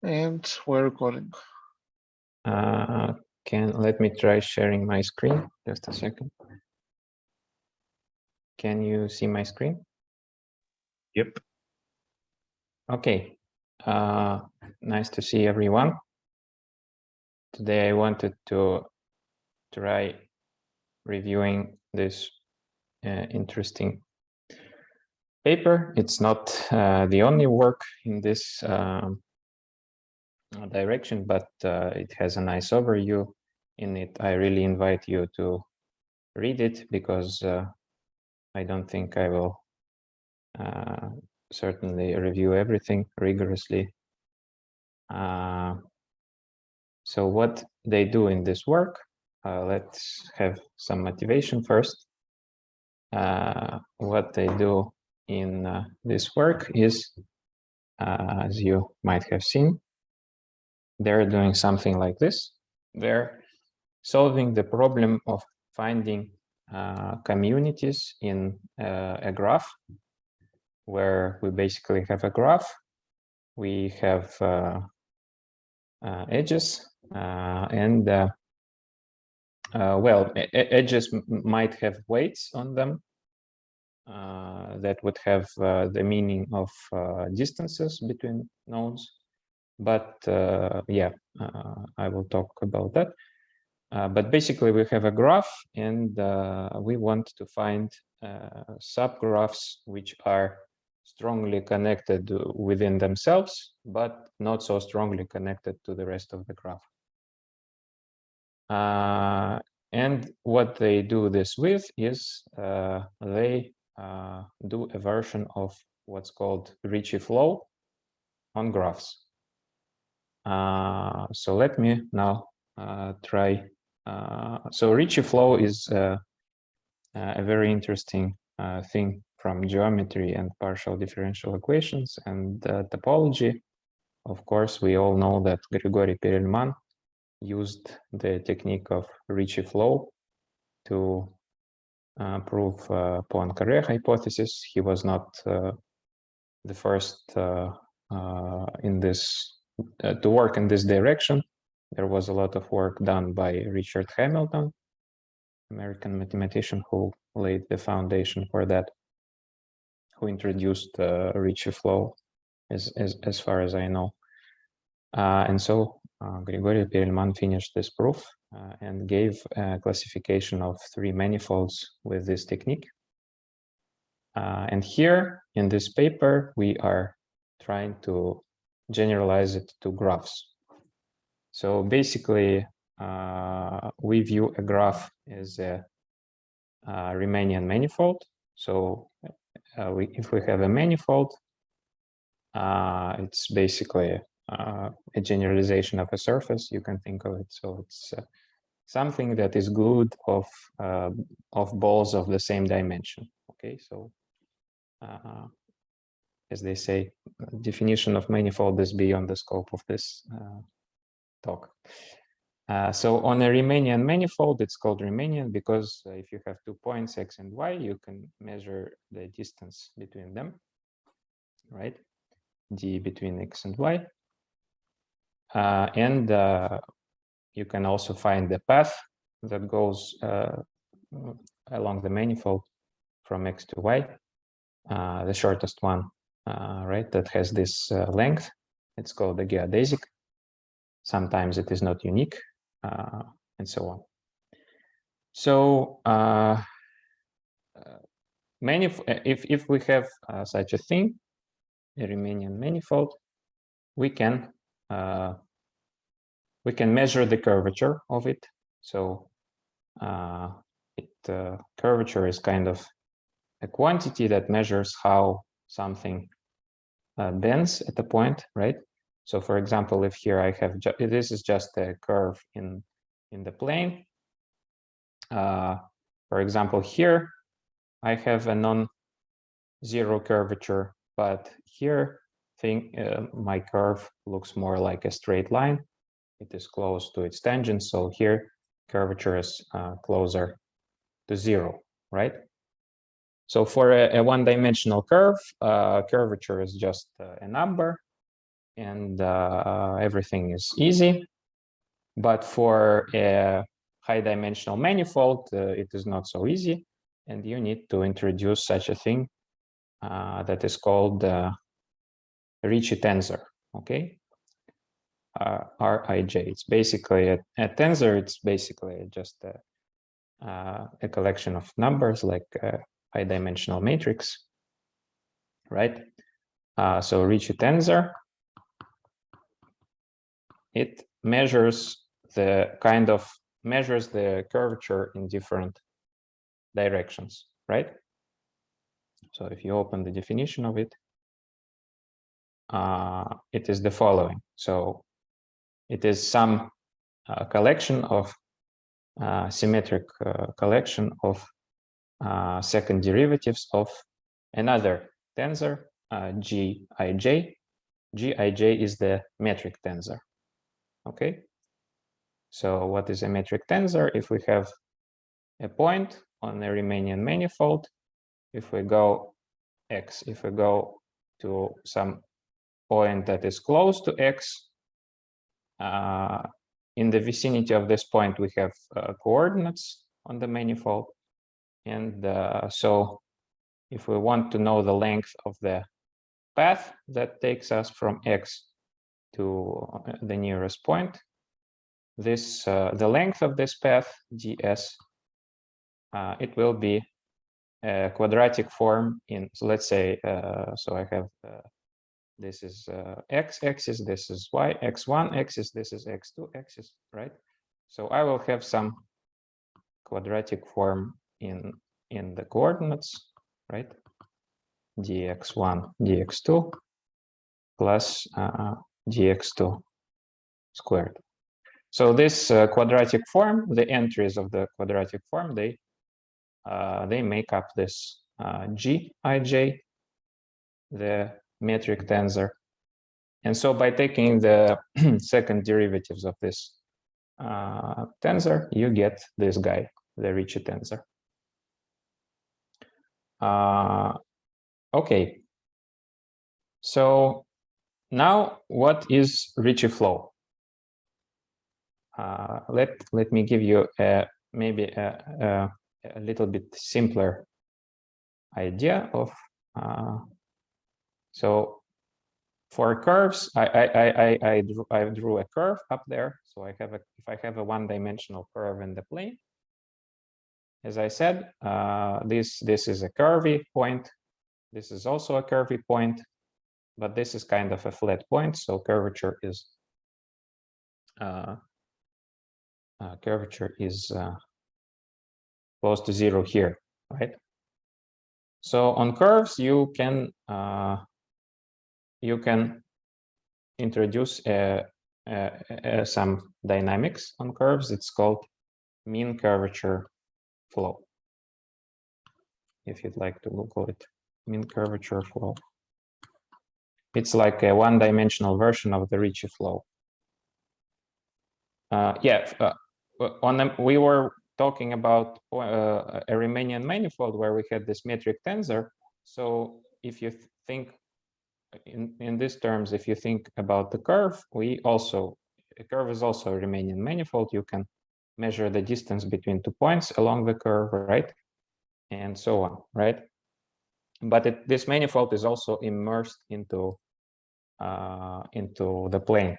And we're recording. Let me try sharing my screen. Just a second. Can you see my screen? Yep. Okay. Nice to see everyone. Today I wanted to try reviewing this interesting paper. It's not the only work in this direction, but it has a nice overview in it. I really invite you to read it because I don't think I will certainly review everything rigorously. So what they do in this work, let's have some motivation first. What they do in this work is, as you might have seen, they're doing something like this. They're solving the problem of finding communities in a graph, where we basically have a graph. We have edges, and well, edges might have weights on them that would have the meaning of distances between nodes. But yeah, I will talk about that. But basically, we have a graph, and we want to find subgraphs which are strongly connected within themselves, but not so strongly connected to the rest of the graph. And what they do this with is they do a version of what's called Ricci flow on graphs. So let me now try. So Ricci flow is a very interesting thing from geometry and partial differential equations and topology. Of course, we all know that Grigori Perelman used the technique of Ricci flow to prove Poincare hypothesis. He was not the first in this to work in this direction. There was a lot of work done by Richard Hamilton, American mathematician who laid the foundation for that, who introduced Ricci flow, as far as I know. And so Grigori Perelman finished this proof and gave a classification of 3 manifolds with this technique. And here in this paper, we are trying to generalize it to graphs. So basically, we view a graph as a Riemannian manifold. So if we have a manifold, it's basically a generalization of a surface, you can think of it. So it's something that is glued of balls of the same dimension. Okay, so as they say, definition of manifold is beyond the scope of this talk. So on a Riemannian manifold, it's called Riemannian because if you have 2 points, x and y, you can measure the distance between them, right? D between x and y. And you can also find the path that goes along the manifold from x to y, the shortest one, right, that has this length. It's called the geodesic. Sometimes it is not unique, and so on. So if we have such a thing, a Riemannian manifold, we can measure the curvature of it. So curvature is kind of a quantity that measures how something bends at a point, right? So for example, if here I have, this is just a curve in the plane. For example, here I have a non-zero curvature, but here my curve looks more like a straight line. It is close to its tangent, so here curvature is closer to 0, right? So for a one-dimensional curve, curvature is just a number. and everything is easy. But for a high dimensional manifold, it is not so easy, and you need to introduce such a thing that is called Ricci tensor. Okay, Rij. It's basically a tensor. It's basically just a collection of numbers, like a high dimensional matrix, right? So Ricci tensor, it measures the curvature in different directions, right? So if you open the definition of it, it is the following. So it is some collection of symmetric collection of second derivatives of another tensor, Gij. Gij is the metric tensor. Okay. So what is a metric tensor? If we have a point on a Riemannian manifold, if we go x, if we go to some point that is close to x, in the vicinity of this point, we have coordinates on the manifold. And so if we want to know the length of the path that takes us from x to the nearest point, this the length of this path, ds, it will be a quadratic form in, so let's say, so I have, this is x-axis, this is y, x1 axis, this is x2 axis, right? So I will have some quadratic form in the coordinates, right? dx1, dx2 plus dx2 squared. So this quadratic form, the entries of the quadratic form, they make up this Gij, the metric tensor. And so by taking the second derivatives of this tensor, you get this guy, the Ricci tensor. Okay. So now what is Ricci flow? Let me give you maybe a little bit simpler idea of so for curves, I drew a curve up there. So I have if I have a one-dimensional curve in the plane, as I said, this is a curvy point. This is also a curvy point, but this is kind of a flat point. So curvature is close to zero here, right? So on curves, you can introduce some dynamics on curves. It's called mean curvature flow. If you'd like to Google it, mean curvature flow. It's like a one-dimensional version of the Ricci flow. We were talking about a Riemannian manifold where we had this metric tensor. So if you think in these terms, if you think about the curve, a curve is also a Riemannian manifold. You can measure the distance between 2 points along the curve, right? And so on, right? But this manifold is also immersed into the plane.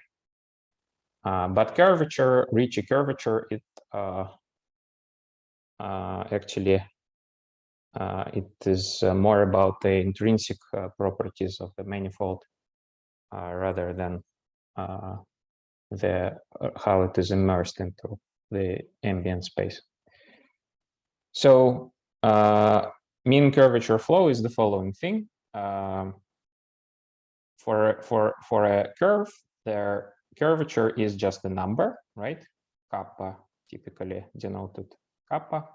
But curvature, Ricci curvature, it actually it is more about the intrinsic properties of the manifold rather than how it is immersed into the ambient space. So mean curvature flow is the following thing. For a curve, their curvature is just a number, right? Kappa, typically denoted kappa.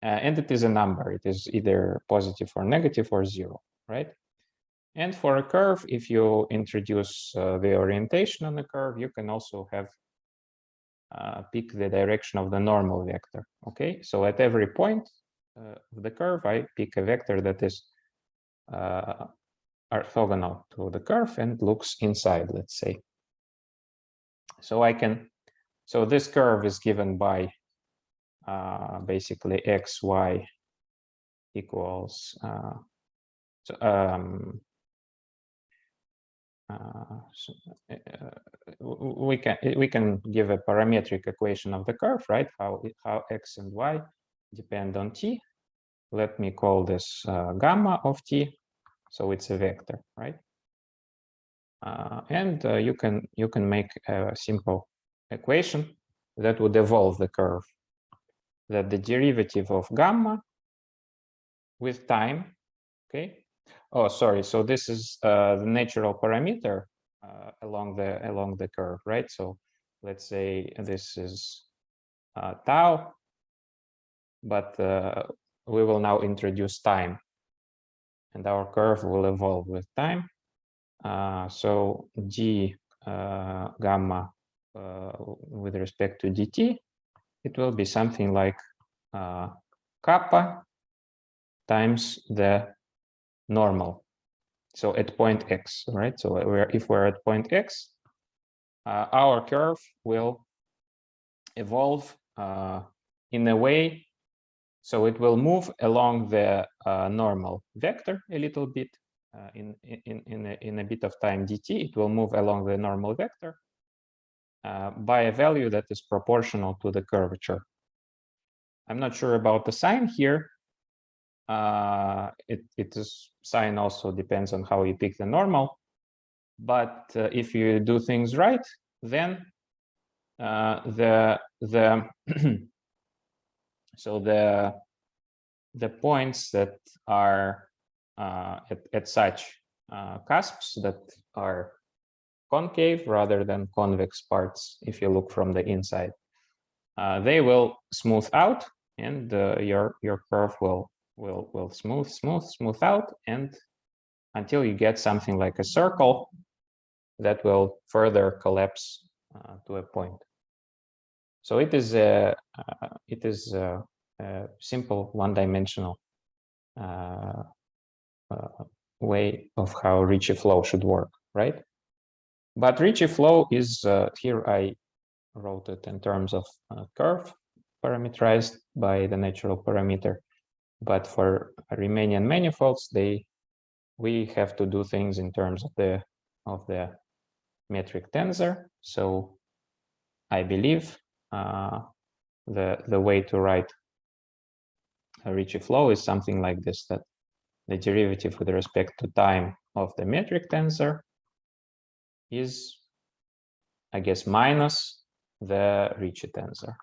And it is a number. It is either positive or negative or zero, right? And for a curve, if you introduce the orientation on the curve, you can also have pick the direction of the normal vector, okay? So at every point of the curve, I pick a vector that is orthogonal to the curve and looks inside, let's say. So this curve is given by basically x, y equals we can give a parametric equation of the curve, right? How x and y depend on t. Let me call this gamma of t, so it's a vector, right? And you can make a simple equation that would evolve the curve, that the derivative of gamma with time, okay? Oh, sorry. So this is the natural parameter along the curve, right? So let's say this is tau, but we will now introduce time, and our curve will evolve with time. So d gamma with respect to dt, it will be something like kappa times the normal. So at point x, right? So if we're at point x, our curve will evolve in a way, so it will move along the normal vector a little bit. In a bit of time dt, it will move along the normal vector by a value that is proportional to the curvature. I'm not sure about the sign here. It is sign also depends on how you pick the normal. But if you do things right, then so the points that are at such cusps that are concave rather than convex parts, if you look from the inside, they will smooth out, and your curve will smooth out, and until you get something like a circle that will further collapse to a point. So it is a simple one-dimensional way of how Ricci flow should work, right? But Ricci flow is here I wrote it in terms of curve parameterized by the natural parameter, but for Riemannian manifolds, we have to do things in terms of the metric tensor. So I believe the way to write a Ricci flow is something like this, that the derivative with respect to time of the metric tensor is, I guess, minus the Ricci tensor.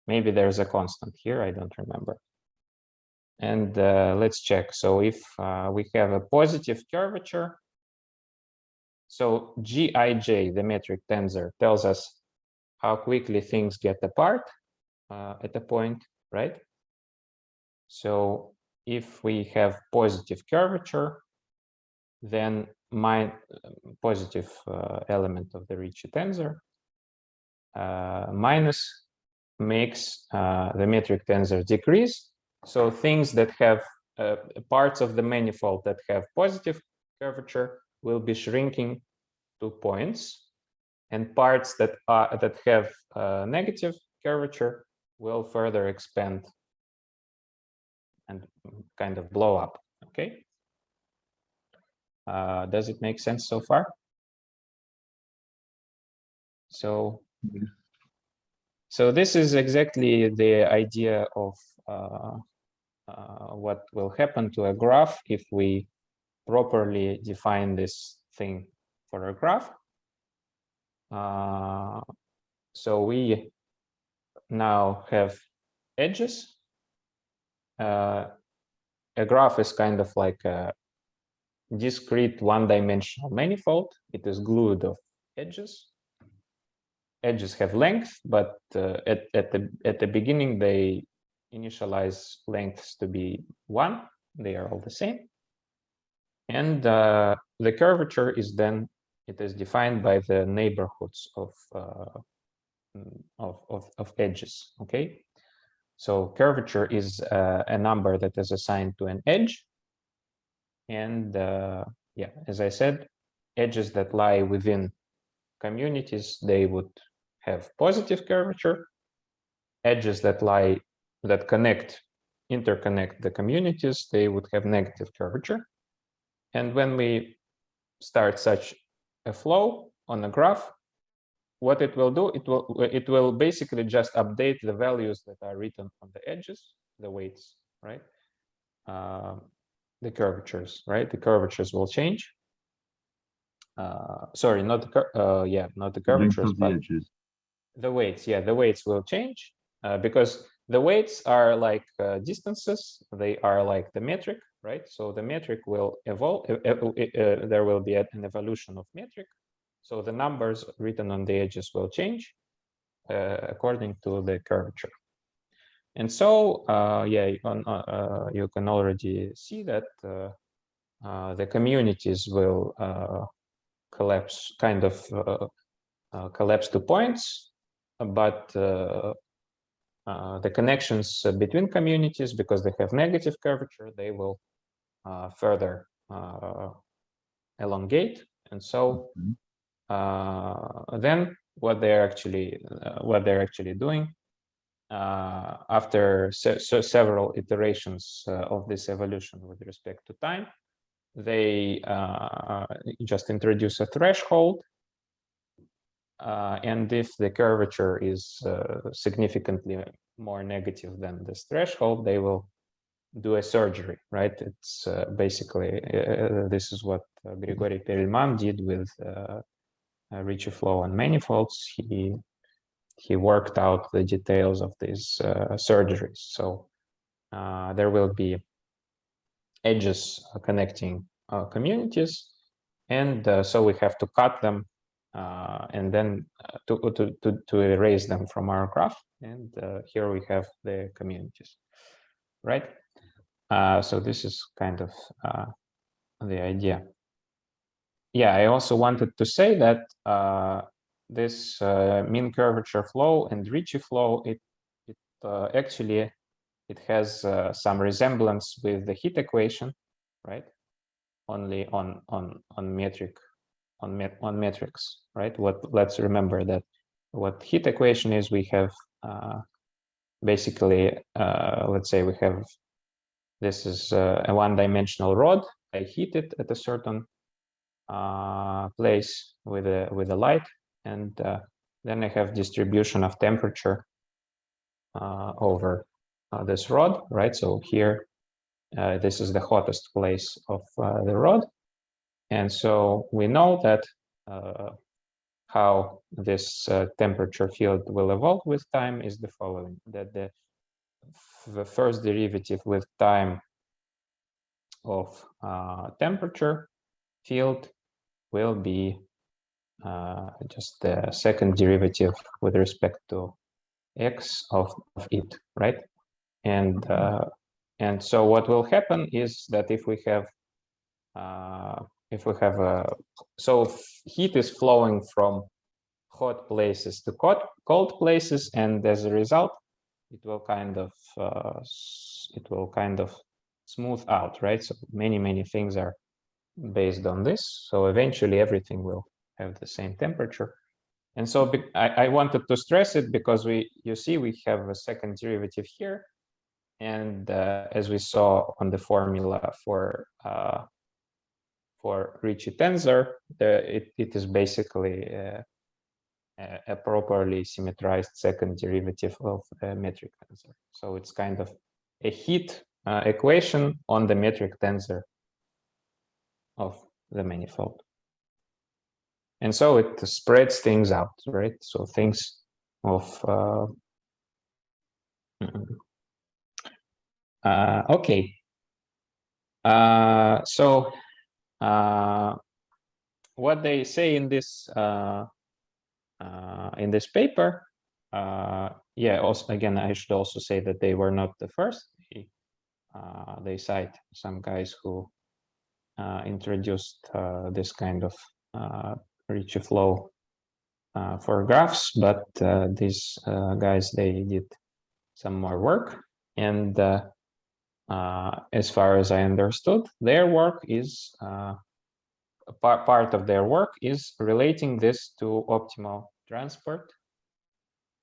Maybe there's a constant here, I don't remember. And let's check. So if we have a positive curvature, so Gij, the metric tensor, tells us how quickly things get apart at a point, right? So if we have positive curvature, then my positive element of the Ricci tensor minus makes the metric tensor decrease. So things that have parts of the manifold that have positive curvature will be shrinking to points, and parts that have negative curvature will further expand and kind of blow up. Okay. Does it make sense so far? So this is exactly the idea of what will happen to a graph if we properly define this thing for a graph. So we now have edges. A graph is kind of like a discrete one-dimensional manifold. It is glued of edges. Edges have length, but at the beginning they initialize lengths to be 1. They are all the same, and the curvature is then defined by the neighborhoods of edges. Okay, so curvature is a number that is assigned to an edge, And yeah, as I said, edges that lie within communities, they would have positive curvature. Edges that interconnect the communities, they would have negative curvature. And when we start such a flow on a graph, what it will do, it will basically just update the values that are written on the edges, the weights, right? The curvatures, right? The curvatures will change. Sorry, not the curvatures, The but edges. the weights. Yeah, the weights will change because the weights are like distances. They are like the metric, right? So the metric will evolve. There will be an evolution of metric. So the numbers written on the edges will change according to the curvature. And so, yeah, you can already see that the communities will collapse, kind of collapse to points, but the connections between communities, because they have negative curvature, they will further elongate. And so then what they're actually doing after several iterations of this evolution with respect to time, they just introduce a threshold. And if the curvature is significantly more negative than this threshold, they will do a surgery, right? It's basically, this is what Grigory Perelman did with Ricci flow and manifolds. He worked out the details of these surgeries. So there will be edges connecting communities, and so we have to cut them and then to erase them from our graph. And here we have the communities, right? So this is kind of the idea. Yeah, I also wanted to say that this mean curvature flow and Ricci flow, it actually it has some resemblance with the heat equation, right? Only on metrics, right? Let's remember that what heat equation is, we have basically, let's say we have, this is a one-dimensional rod. I heat it at a certain place with a light, and then I have distribution of temperature over this rod, right? So here, this is the hottest place of the rod. And so we know that how this temperature field will evolve with time is the following, that the first derivative with time of temperature field will be just the second derivative with respect to x of it, right? And so what will happen is that if we have so heat is flowing from hot places to cold places, and as a result, it will kind of smooth out, right? So many things are based on this. So eventually everything will have the same temperature. And so I wanted to stress it because you see we have a second derivative here. And as we saw on the formula for Ricci tensor, it is basically a properly symmetrized second derivative of a metric tensor. So it's kind of a heat equation on the metric tensor of the manifold. And so it spreads things out, right? So things of okay. So what they say in this paper, yeah. Also, again, I should also say that they were not the first. They cite some guys who introduced this kind of Ricci flow for graphs, but these guys, they did some more work, and as far as I understood, their work is part of their work is relating this to optimal transport.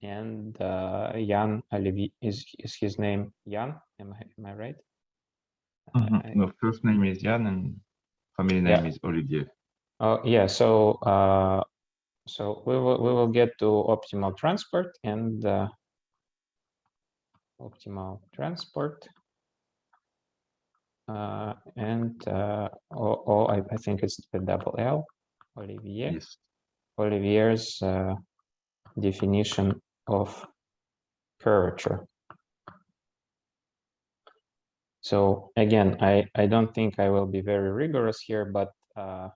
And Jan Olivier is his name Jan? Am I right? No, first name is Jan and family name is Olivier. Oh yeah, so we will get to optimal transport and optimal transport. And I think it's the double L, Olivier. Yes. Olivier's definition of curvature. So again, I don't think I will be very rigorous here, but I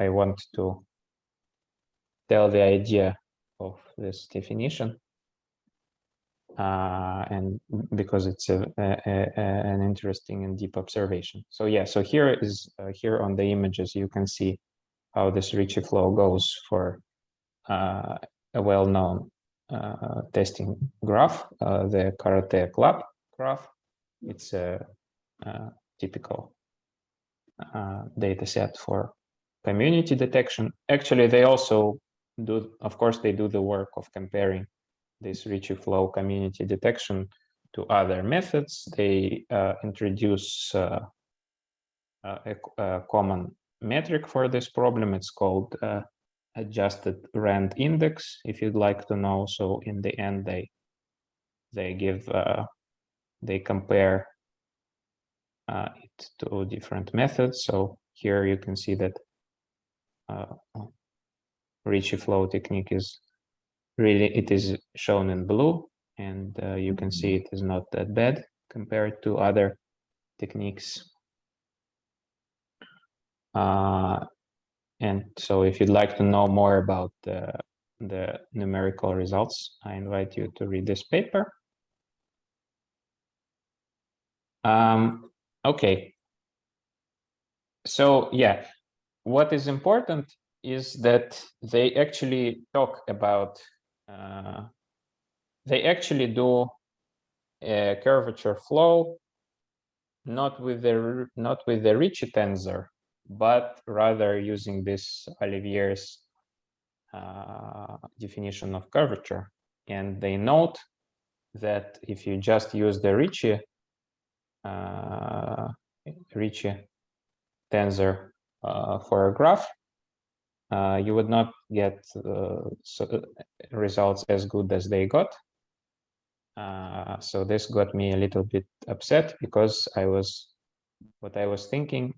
want to tell the idea of this definition. And because it's an interesting and deep observation. So yeah, so here on the images, you can see how this Ricci flow goes for a well-known testing graph, the Karate Club graph. It's a typical data set for community detection. Actually, they also do, of course, they do the work of comparing this Ricci flow community detection to other methods. They introduce a common metric for this problem. It's called adjusted rand index, if you'd like to know. So in the end, they compare it to different methods. So here you can see that Ricci flow technique is really, it is shown in blue, and you can see it is not that bad compared to other techniques. And so if you'd like to know more about the numerical results, I invite you to read this paper. Okay. So yeah, what is important is that they actually talk about, they actually do a curvature flow, not with the Ricci tensor, but rather using this Olivier's definition of curvature. And they note that if you just use the Ricci tensor for a graph, you would not get results as good as they got. So this got me a little bit upset, because what I was thinking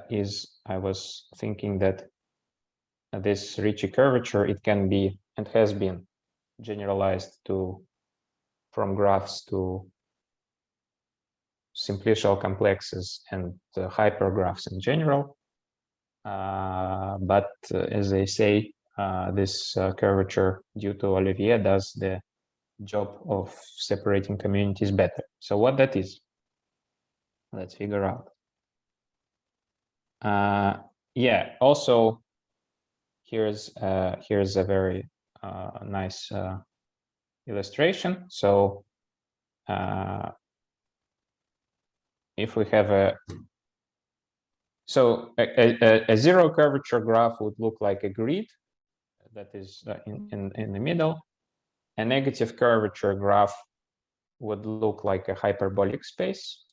is I was thinking that this Ricci curvature, it can be and has been generalized from graphs to simplicial complexes and hypergraphs in general. But as they say, this curvature due to Olivier does the job of separating communities better. So what that is, let's figure out. Yeah, also here's a very nice illustration. So if we have a zero curvature graph would look like a grid that is in the middle. A negative curvature graph would look like a hyperbolic space.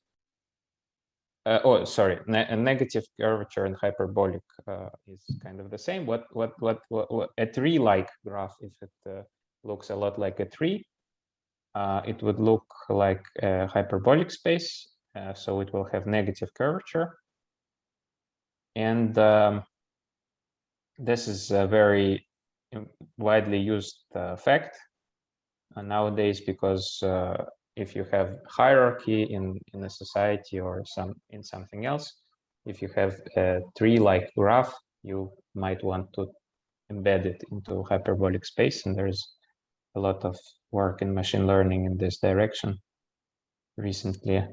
A negative curvature and hyperbolic is kind of the same. What a tree-like graph, if it looks a lot like a tree, it would look like a hyperbolic space. So it will have negative curvature. And this is a very widely used fact nowadays, because if you have hierarchy in a society or in something else, if you have a tree-like graph, you might want to embed it into hyperbolic space, and there's a lot of work in machine learning in this direction recently.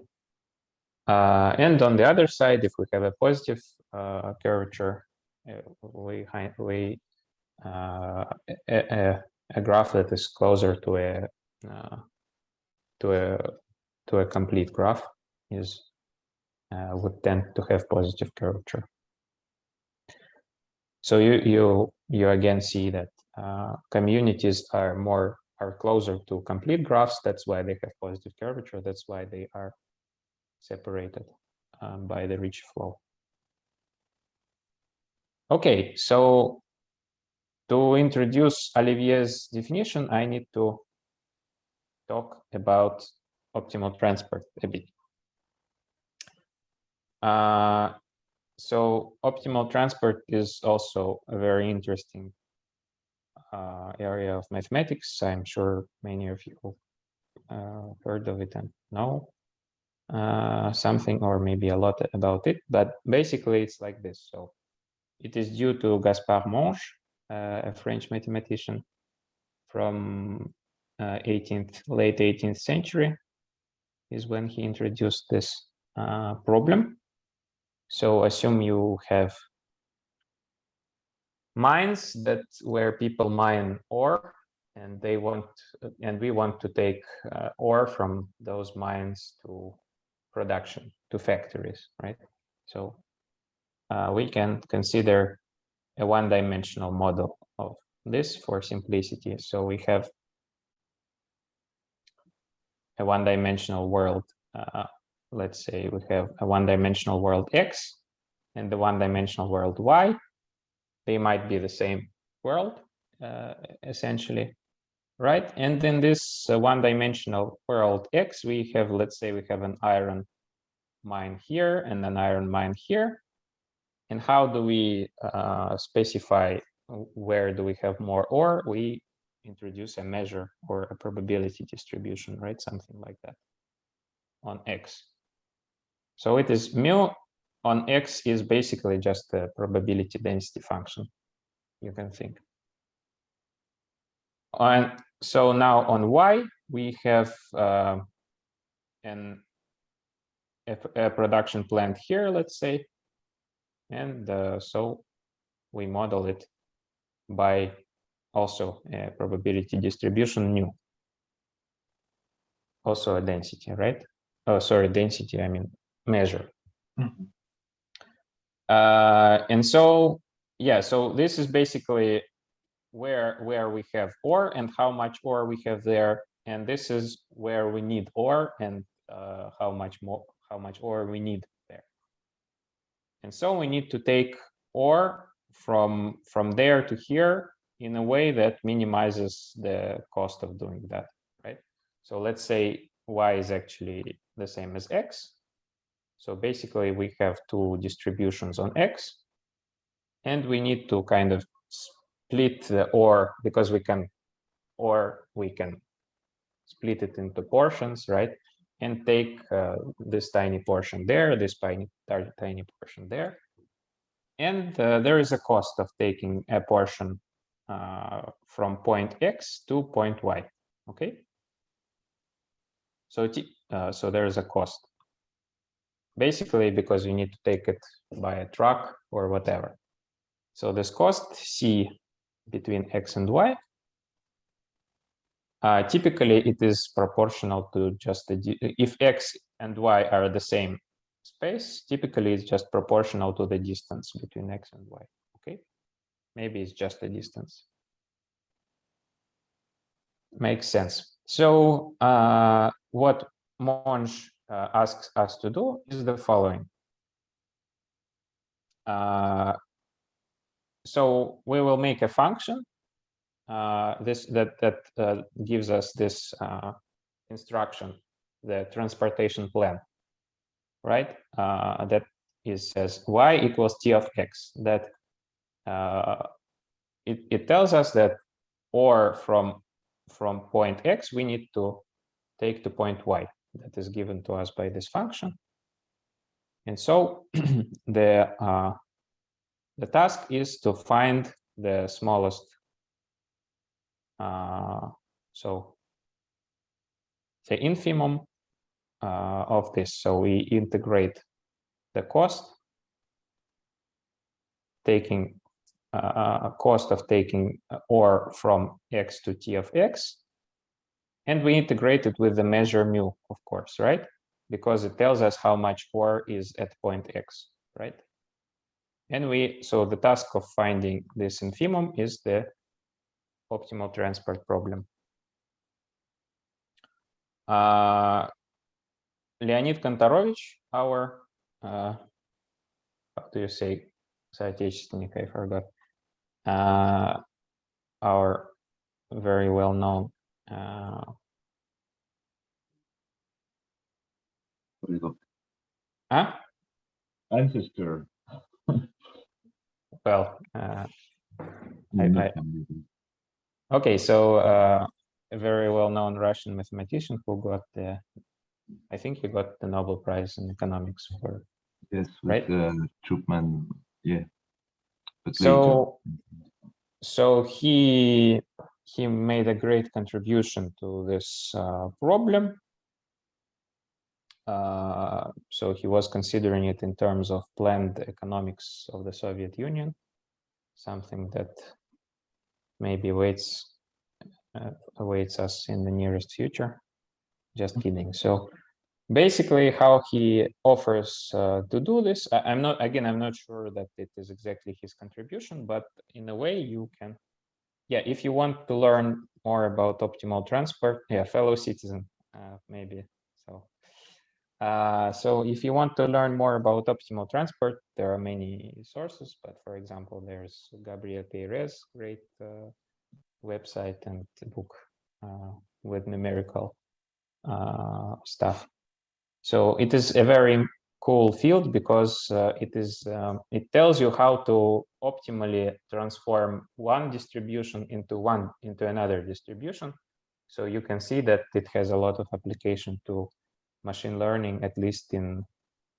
And on the other side, if we have a positive curvature, a graph that is closer to to a complete graph is would tend to have positive curvature. So you again see that communities are closer to complete graphs. That's why they have positive curvature. That's why they are separated by the Ricci flow. Okay, so to introduce Olivier's definition, I need to talk about optimal transport a bit. So optimal transport is also a very interesting area of mathematics. I'm sure many of you heard of it and know something or maybe a lot about it, but basically it's like this. So it is due to Gaspard Monge, a French mathematician from late 18th century is when he introduced this problem. So assume you have mines where people mine ore, and we want to take ore from those mines to production, to factories, right? So we can consider a one-dimensional model of this for simplicity. So we have a one-dimensional world. Let's say we have a one-dimensional world X and the one-dimensional world Y. They might be the same world, essentially, right? And in this one-dimensional world X, we have, let's say we have an iron mine here and an iron mine here. And how do we specify where do we have more ore? We introduce a measure or a probability distribution, right? Something like that on X. So it is mu on X is basically just a probability density function, you can think. And so now on Y, we have a production plant here, let's say. And so we model it by also a probability distribution mu. Also a density, right? Oh, sorry, density, I mean measure. Mm-hmm. And so, yeah, so this is basically where we have ore and how much ore we have there. And this is where we need ore and how much ore we need there. And so we need to take ore from there to here in a way that minimizes the cost of doing that, right? So let's say Y is actually the same as X. So basically we have two distributions on X, and we need to kind of split the ore because we can split it into portions, right? And take this tiny portion there, this tiny portion there. And there is a cost of taking a portion from point X to point Y, okay? So, so there is a cost. Basically, because you need to take it by a truck or whatever. So this cost, C between X and Y, typically it is proportional to just if X and Y are the same space, typically it's just proportional to the distance between X and Y, okay? Maybe it's just a distance. Makes sense. So what Monge asks us to do is the following. So we will make a function that gives us this instruction, the transportation plan, right? That says y equals t of x. That it tells us that or from point x we need to take to point y. That is given to us by this function. And so the task is to find the smallest. So the infimum of this. So we integrate the cost, taking cost of taking or from x to t of x, And we integrate it with the measure mu, of course, right? Because it tells us how much core is at point X, right? And so the task of finding this infimum is the optimal transport problem. Leonid Kantorovich, our, how do you say, соотечественник, I forgot, our very well-known ancestor. Well, okay, so a very well-known Russian mathematician who got the, I think he got the Nobel Prize in economics for. Yes, right? Chupman, yeah. But so he made a great contribution to this problem. So he was considering it in terms of planned economics of the Soviet Union, something that maybe awaits us in the nearest future. Just kidding. So basically, how he offers to do this, I'm not sure that it is exactly his contribution, but in a way you can, yeah, if you want to learn more about optimal transport, yeah, fellow citizen, maybe. So if you want to learn more about optimal transport, there are many sources, but for example, there's Gabriel Pérez, great website and book with numerical stuff. So it is a very cool field because it tells you how to optimally transform one distribution into another distribution. So you can see that it has a lot of application to machine learning, at least in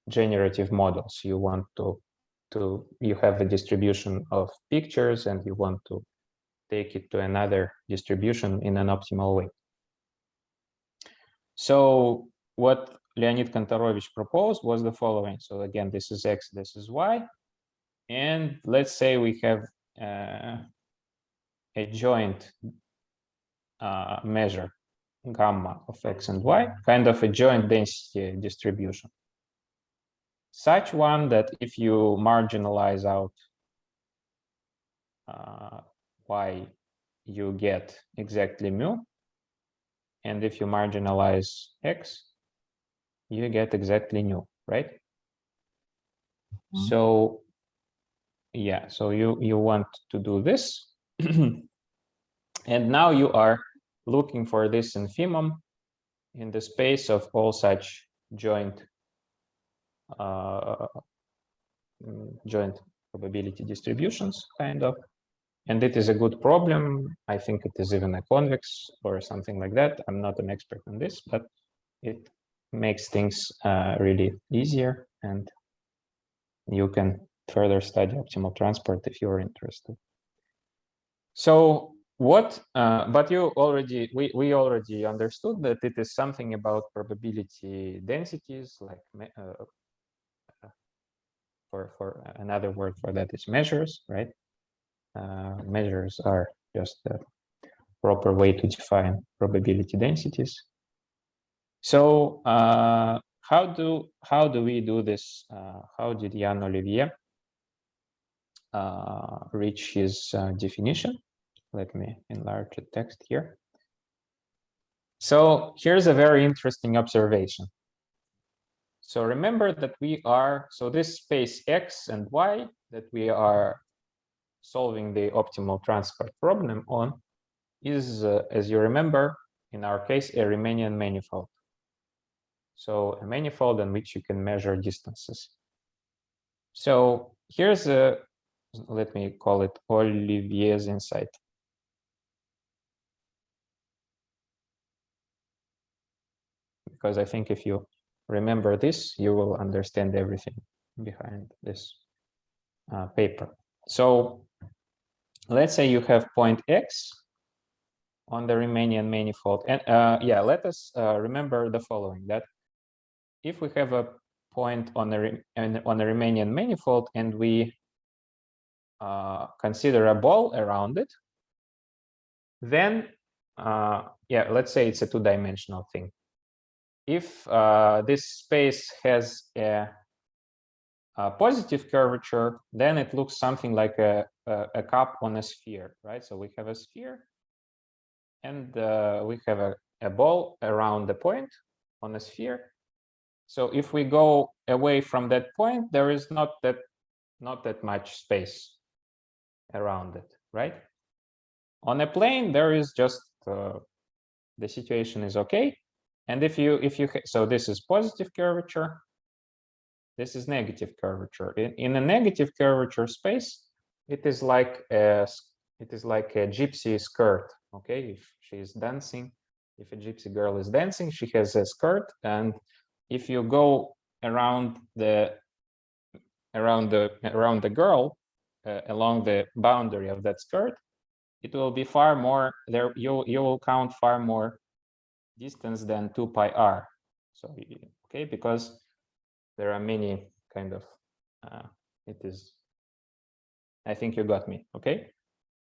generative models. You want you have a distribution of pictures and you want to take it to another distribution in an optimal way. So what Leonid Kantorovich proposed was the following. So again, this is X, this is Y. And let's say we have a joint measure, gamma of X and Y, kind of a joint density distribution. Such one that if you marginalize out Y, you get exactly mu. And if you marginalize X, you get exactly nu, right? Mm-hmm. So yeah, so you want to do this. And now you are looking for this infimum in the space of all such joint probability distributions, kind of. And it is a good problem. I think it is even a convex or something like that. I'm not an expert on this, but it makes things really easier, and you can further study optimal transport if you're interested. So what, but we already understood that it is something about probability densities, like for another word for that is measures, right? Measures are just the proper way to define probability densities. So how do we do this? How did Jan Olivier reach his definition? Let me enlarge the text here. So here's a very interesting observation. So remember that so this space X and Y that we are solving the optimal transport problem on is, as you remember, in our case, a Riemannian manifold. So a manifold in which you can measure distances. So here's let me call it Olivier's insight. Because I think if you remember this, you will understand everything behind this paper. So let's say you have point X on the Riemannian manifold. And yeah, let us remember the following, that if we have a point on the Riemannian manifold and we consider a ball around it, then yeah, let's say it's a two-dimensional thing. If this space has a positive curvature, then it looks something like a cup on a sphere, right? So we have a sphere, and we have a ball around the point on a sphere. So if we go away from that point, there is not that much space around it, right? On a plane, there is just the situation is okay. And if you so this is positive curvature, this is negative curvature. In a negative curvature space, it is like a gypsy skirt. Okay, if she is dancing, if a gypsy girl is dancing, she has a skirt, and if you go around the girl along the boundary of that skirt, it will be far more there. You will count far more distance than 2 pi r. So okay, because there are many kind of it is. I think you got me. Okay,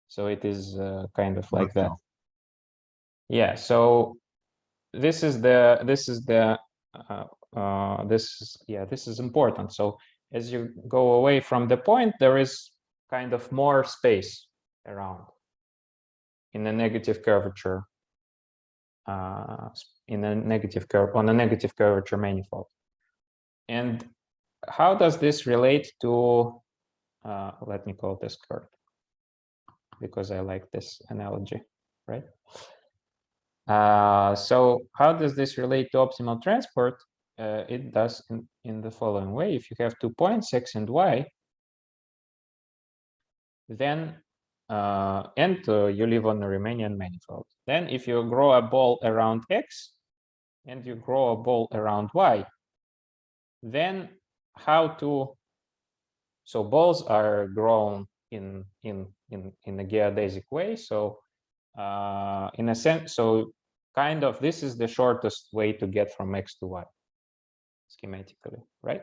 so it is kind of like that. Yeah. So this is important. So as you go away from the point, there is kind of more space around in a negative curvature, on a negative curvature manifold. And how does this relate to, let me call this skirt, because I like this analogy, right? So how does this relate to optimal transport? It does in the following way. If you have 2 points, x and y, then you live on a Riemannian manifold. Then if you grow a ball around x and you grow a ball around y, then so balls are grown in a geodesic way. So in a sense, so kind of this is the shortest way to get from x to y schematically, right?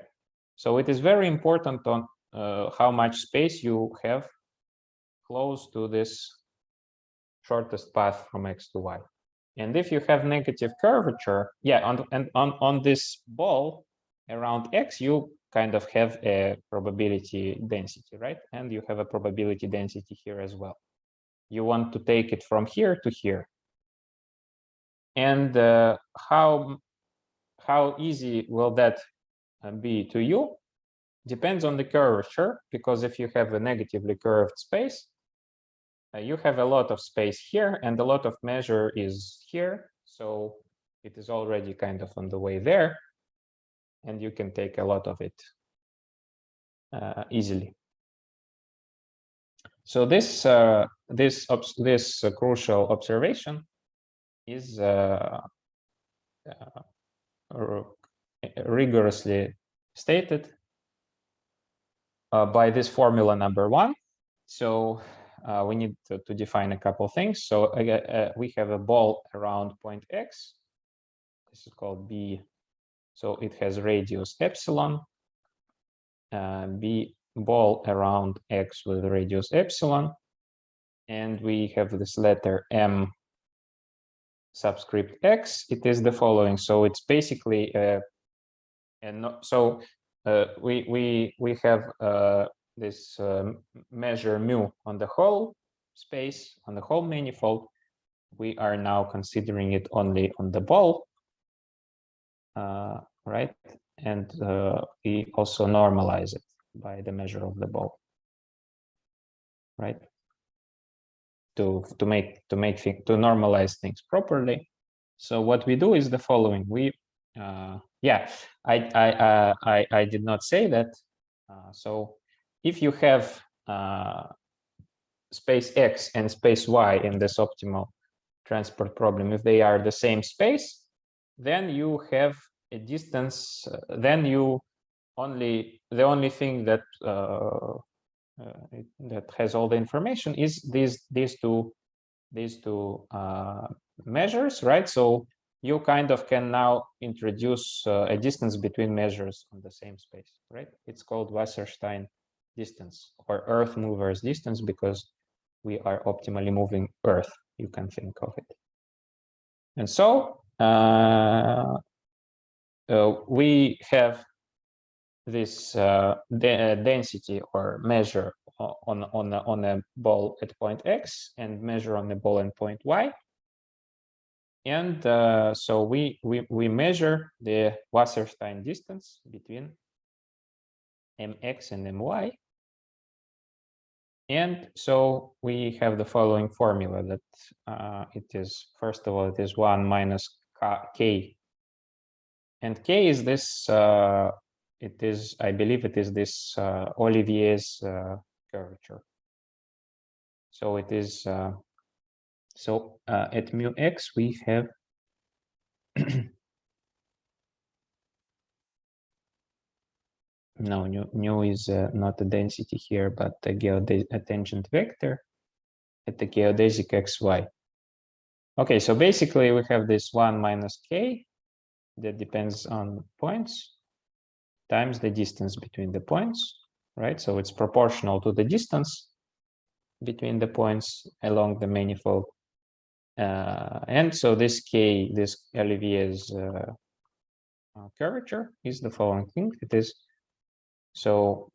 So it is very important on how much space you have close to this shortest path from x to y. And if you have negative curvature, yeah, on this ball around x, you kind of have a probability density, right? And you have a probability density here as well. You want to take it from here to here. And how easy will that be to you? Depends on the curvature, because if you have a negatively curved space, you have a lot of space here, and a lot of measure is here. So it is already kind of on the way there, and you can take a lot of it easily. So this crucial observation is rigorously stated by this formula number 1. So we need to define a couple things. So we have a ball around point x. This is called B. So it has radius epsilon. B ball around x with radius epsilon. And we have this letter M subscript x. It is the following. So it's basically we have this measure mu on the whole space, on the whole manifold. We are now considering it only on the ball, right? And we also normalize it by the measure of the ball, right? To normalize things properly. So what we do is the following. We yeah, I did not say that. So if you have space x and space y in this optimal transport problem, if they are the same space, then you have a distance. Then the only thing that that has all the information is these two measures, right? So you kind of can now introduce a distance between measures on the same space, right? It's called Wasserstein distance, or Earth movers distance, because we are optimally moving Earth. You can think of it And so we have this density or measure on a ball at point X and measure on the ball at point Y. And so we measure the Wasserstein distance between mx and my. And so we have the following formula that it is, first of all, it is 1 minus k. And k is this, it is, I believe it is this Olivier's curvature. So it is, so at mu x, we have no, nu is not a density here, but a tangent vector at the geodesic xy. Okay, so basically we have this 1 minus k that depends on points times the distance between the points, right? So it's proportional to the distance between the points along the manifold. And so this k, this Olivier's curvature is the following thing. It is so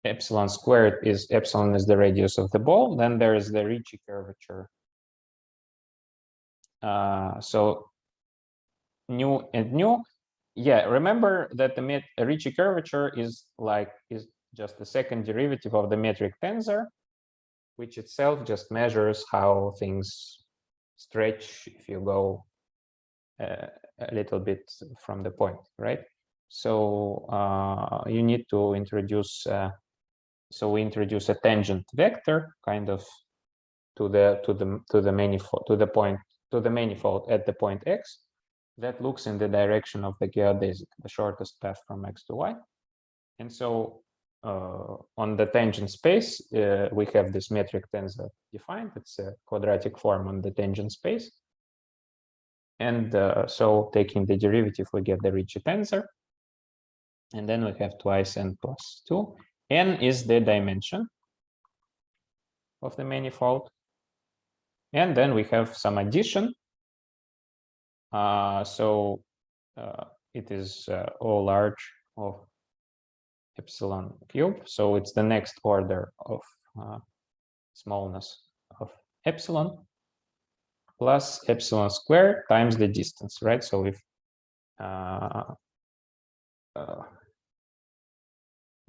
epsilon squared is epsilon is the radius of the ball. Then there is the Ricci curvature. So nu and nu. Yeah, remember that the Ricci curvature is just the second derivative of the metric tensor, which itself just measures how things stretch if you go a little bit from the point, right? So you need to introduce. So we introduce a tangent vector, kind of, to the manifold, to the manifold at the point x, that looks in the direction of the geodesic, the shortest path from x to y. And so on the tangent space, we have this metric tensor defined. It's a quadratic form on the tangent space. And so taking the derivative, we get the Ricci tensor. And then we have twice n plus 2. N is the dimension of the manifold. And then we have some addition. So it is O large of epsilon cube. So it's the next order of smallness of epsilon plus epsilon squared times the distance, right? So if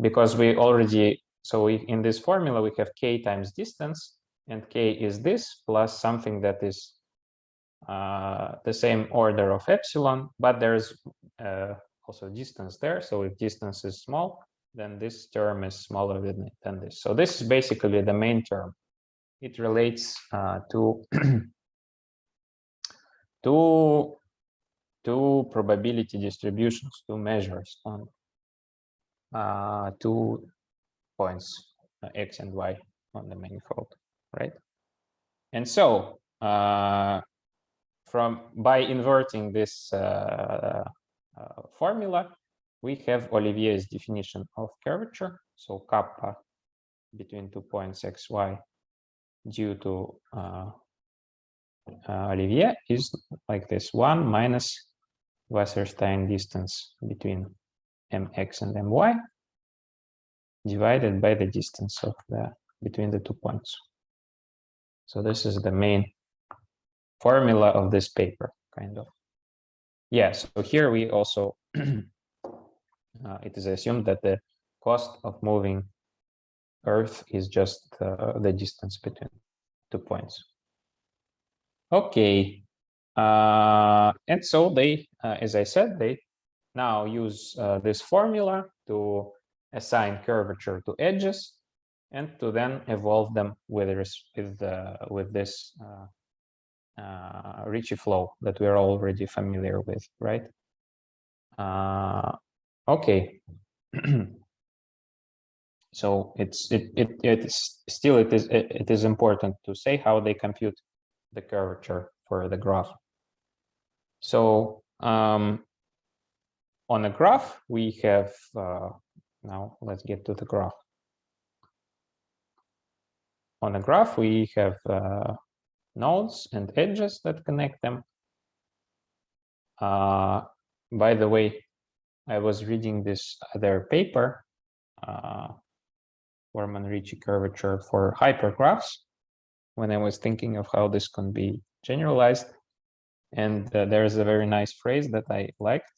because we already, so in this formula, we have k times distance, and k is this plus something that is the same order of epsilon, but there's also distance there. So if distance is small, then this term is smaller than this. So this is basically the main term. It relates to two probability distributions, two measures on 2 points, x and y on the manifold, right? And so by inverting this formula, we have Olivier's definition of curvature. So kappa between 2 points x, y due to Olivier is like this: 1 minus Wasserstein distance between mx and my divided by the distance of between the 2 points. So this is the main formula of this paper, kind of. Yeah, so here we also, it is assumed that the cost of moving Earth is just the distance between 2 points. Okay, and so they, as I said, they now use this formula to assign curvature to edges and to then evolve them with this Ricci flow that we're already familiar with, right? Okay. So it is important to say how they compute the curvature for the graph. So on a graph, we have now let's get to the graph. On a graph, we have nodes and edges that connect them. By the way, I was reading this other paper, Forman-Ricci curvature for hypergraphs, when I was thinking of how this can be generalized. And there's a very nice phrase that I liked,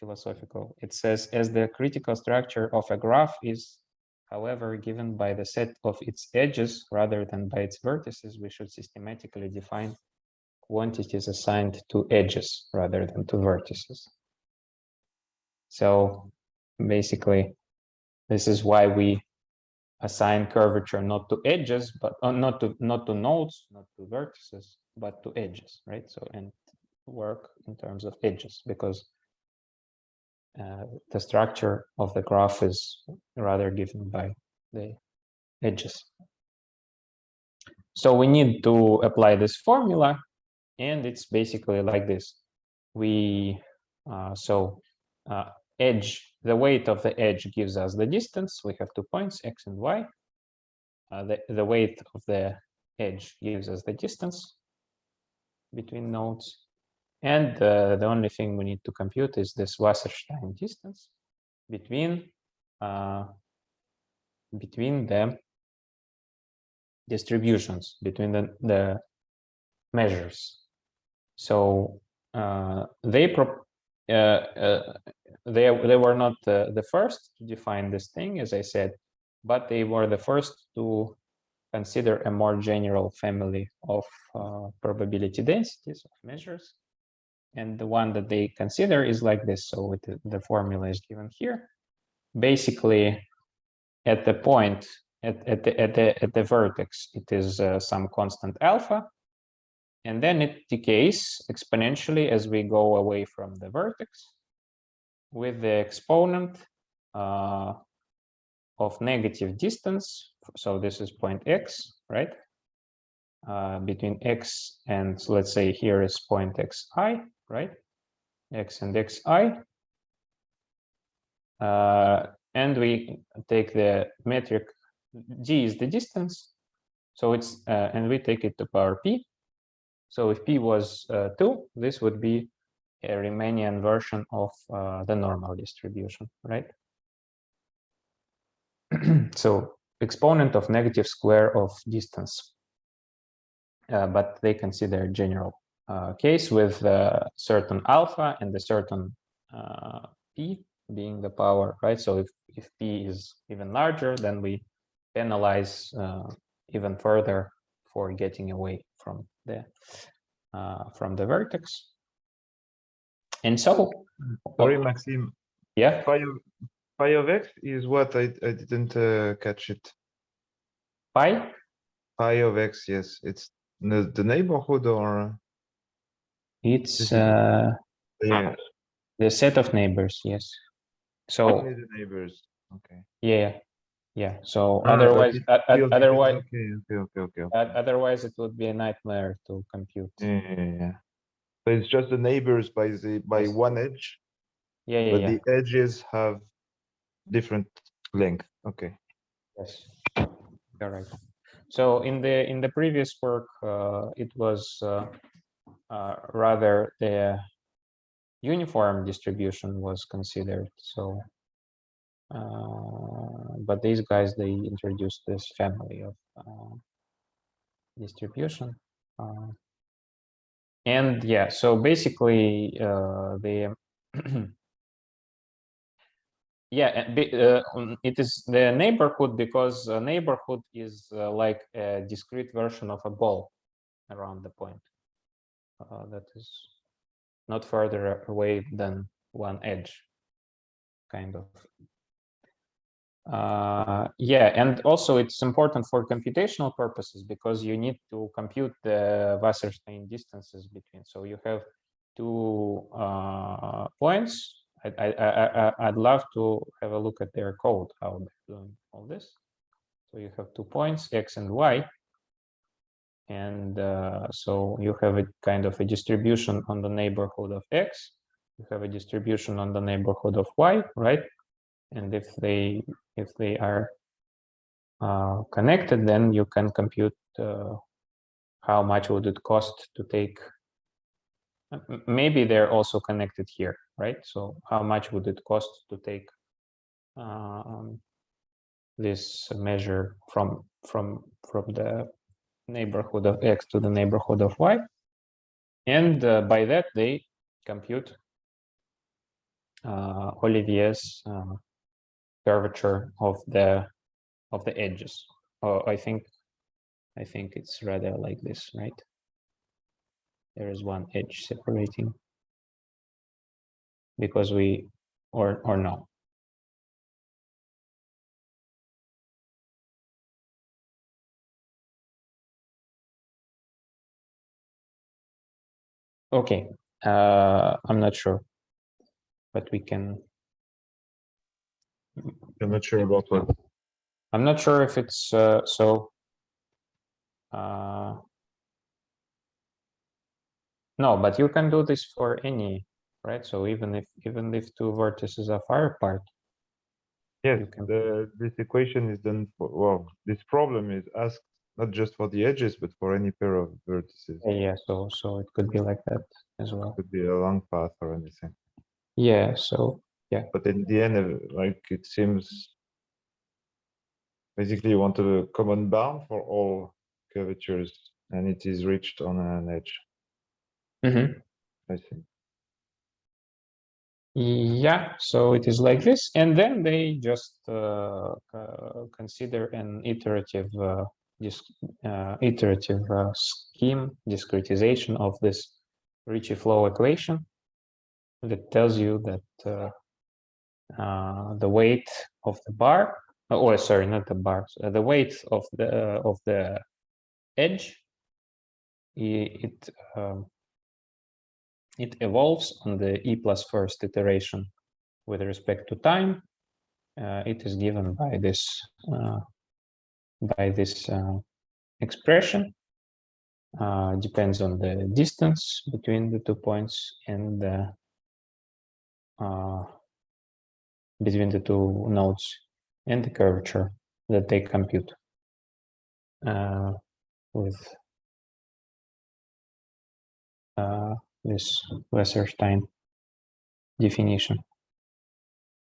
philosophical. It says, as the critical structure of a graph is, however, given by the set of its edges rather than by its vertices, we should systematically define quantities assigned to edges rather than to vertices. So basically, this is why we assign curvature not to edges, but not to nodes, not to vertices, but to edges, right? So and work in terms of edges, because the structure of the graph is rather given by the edges. So we need to apply this formula, and it's basically like this. We edge, the weight of the edge gives us the distance. We have 2 points, x and y. The weight of the edge gives us the distance between nodes. And the only thing we need to compute is this Wasserstein distance between the distributions, between the measures. So they were not the first to define this thing, as I said, but they were the first to consider a more general family of probability densities of measures. And the one that they consider is like this. So the formula is given here. Basically, at the point, at the vertex, it is some constant alpha. And then it decays exponentially as we go away from the vertex with the exponent of negative distance. So this is point x, right? Between x and, so let's say here is point xi, right? X and xi. And we take the metric d is the distance. So it's, and we take it to power p. So if p was 2, this would be a Riemannian version of the normal distribution, right? So exponent of negative square of distance. But they consider a general case with certain alpha and a certain p being the power, right? So if p is even larger, then we penalize even further for getting away from the vertex. And so, sorry, Maxime. Yeah. Phi of x is what? I didn't catch it. Pi? Pi of x, yes. It's the neighborhood, or it's yeah, the set of neighbors, yes. So only the neighbors. Okay. Yeah. So otherwise, otherwise, okay. Otherwise, it would be a nightmare to compute. Yeah. So it's just the neighbors by Yes. one edge. But the edges have different length. Okay. Yes. Correct. So in the previous work, it was rather the uniform distribution was considered. So, but these guys, they introduced this family of distribution. And yeah, so basically the it is the neighborhood, because a neighborhood is like a discrete version of a ball around the point that is not further away than one edge, kind of. And also it's important for computational purposes, because you need to compute the Wasserstein distances between. So you have 2 points. I'd love to have a look at their code, how they're doing all this. So you have 2 points, x and y. And so you have a kind of a distribution on the neighborhood of x. You have a distribution on the neighborhood of y, right? And if they are connected, then you can compute how much would it cost to take, maybe they're also connected here, right? So how much would it cost to take this measure from the neighborhood of X to the neighborhood of Y? And by that, they compute Olivier's curvature of the edges. Oh, I think it's rather like this, right? There is one edge separating because we or no. Okay, I'm not sure, but we can. I'm not sure about what. I'm not sure if it's so. No, but you can do this for any, right? So even if two vertices are far apart. Yes, this equation is done for, well, this problem is asked not just for the edges, but for any pair of vertices. Yeah, so it could be like that as well. It could be a long path or anything. Yeah, so yeah. But in the end, like it seems, basically you want a common bound for all curvatures, and it is reached on an edge. I think. Yeah, so it is like this, and then they just consider an iterative scheme discretization of this Ricci flow equation that tells you that the weight of the bar, sorry, not the bar, the weight of the edge, it evolves on the E plus first iteration with respect to time. It is given by this expression. Depends on the distance between the 2 points and between the 2 nodes and the curvature that they compute with this Wasserstein definition.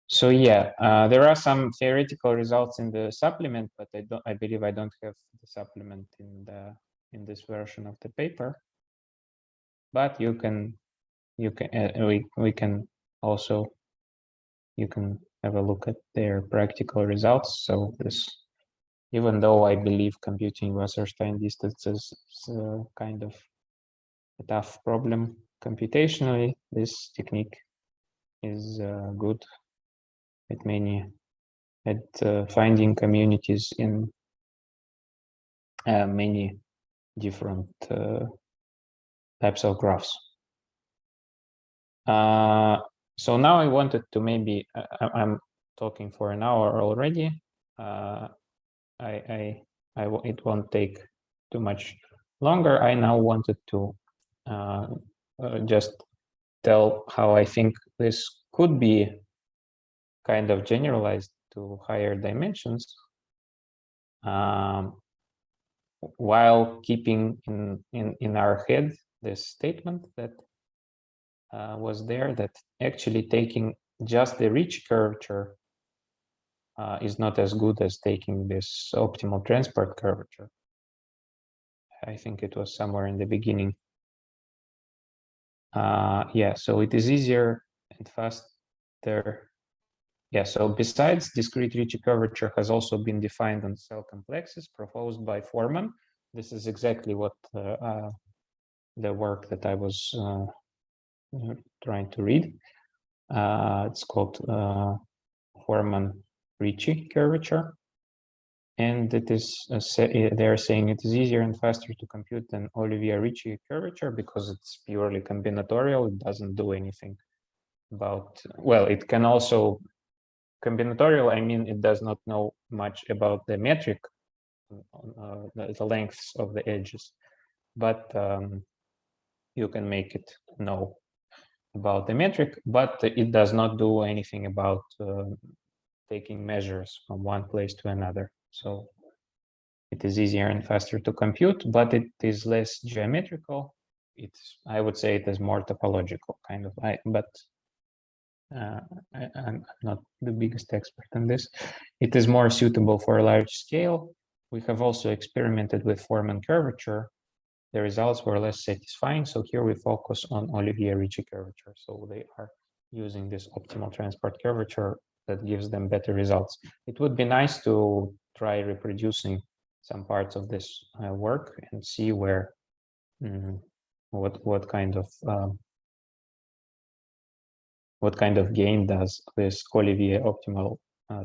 So yeah, there are some theoretical results in the supplement, but I believe I don't have the supplement in this version of the paper. But we can also, you can have a look at their practical results. So this, even though I believe computing Wasserstein distances is kind of a tough problem computationally, this technique is good at finding communities in many different types of graphs. So now I wanted to maybe, I'm talking for an hour already. It won't take too much longer. I now wanted to just tell how I think this could be kind of generalized to higher dimensions, while keeping in our head this statement that was there, that actually taking just the Ricci curvature is not as good as taking this optimal transport curvature. I think it was somewhere in the beginning. Yeah, so it is easier and faster. Yeah, so besides, discrete Ricci curvature has also been defined on cell complexes proposed by Forman. This is exactly what the work that I was trying to read. It's called Forman-Ricci curvature. And it is, they're saying it is easier and faster to compute than Olivier-Ricci curvature because it's purely combinatorial. It doesn't do anything about, well, it can also, combinatorial, I mean, it does not know much about the metric, the lengths of the edges, but you can make it know about the metric, but it does not do anything about taking measures from one place to another. So it is easier and faster to compute, but it is less geometrical. I would say it is more topological kind of. I'm not the biggest expert on this. It is more suitable for a large scale. We have also experimented with Forman curvature. The results were less satisfying. So here we focus on Olivier-Ricci curvature. So they are using this optimal transport curvature that gives them better results. It would be nice to try reproducing some parts of this work and see where what kind of gain does this Olivier optimal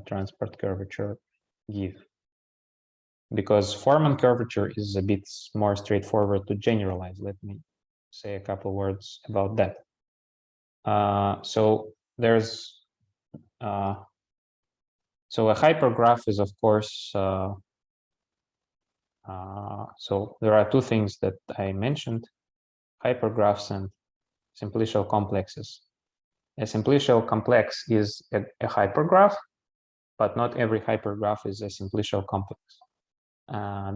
transport curvature give? Because Forman curvature is a bit more straightforward to generalize. Let me say a couple words about that. So there's so a hypergraph is, of course, so there are two things that I mentioned: hypergraphs and simplicial complexes. A simplicial complex is a hypergraph, but not every hypergraph is a simplicial complex.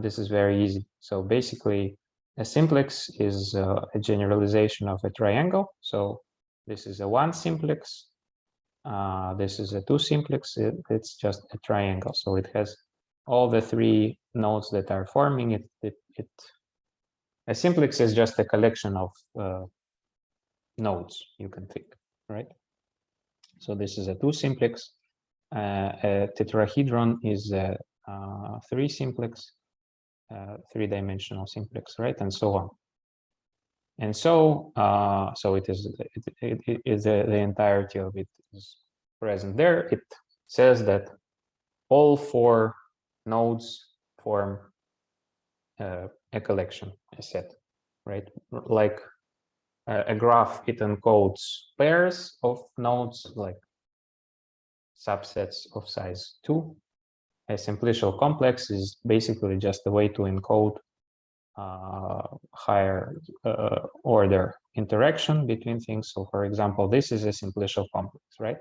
This is very easy. So basically, a simplex is a generalization of a triangle. So this is a one simplex. This is a two simplex. It's just a triangle. So it has all the three nodes that are forming it. A simplex is just a collection of nodes, you can think, right? So this is a two simplex. A tetrahedron is a three simplex, three-dimensional simplex, right, and so on. And so, so it is the entirety of it is present there. It says that all four nodes form a collection, a set, right? Like a graph, it encodes pairs of nodes, like subsets of size 2. A simplicial complex is basically just a way to encode higher order interaction between things. So for example, this is a simplicial complex, right?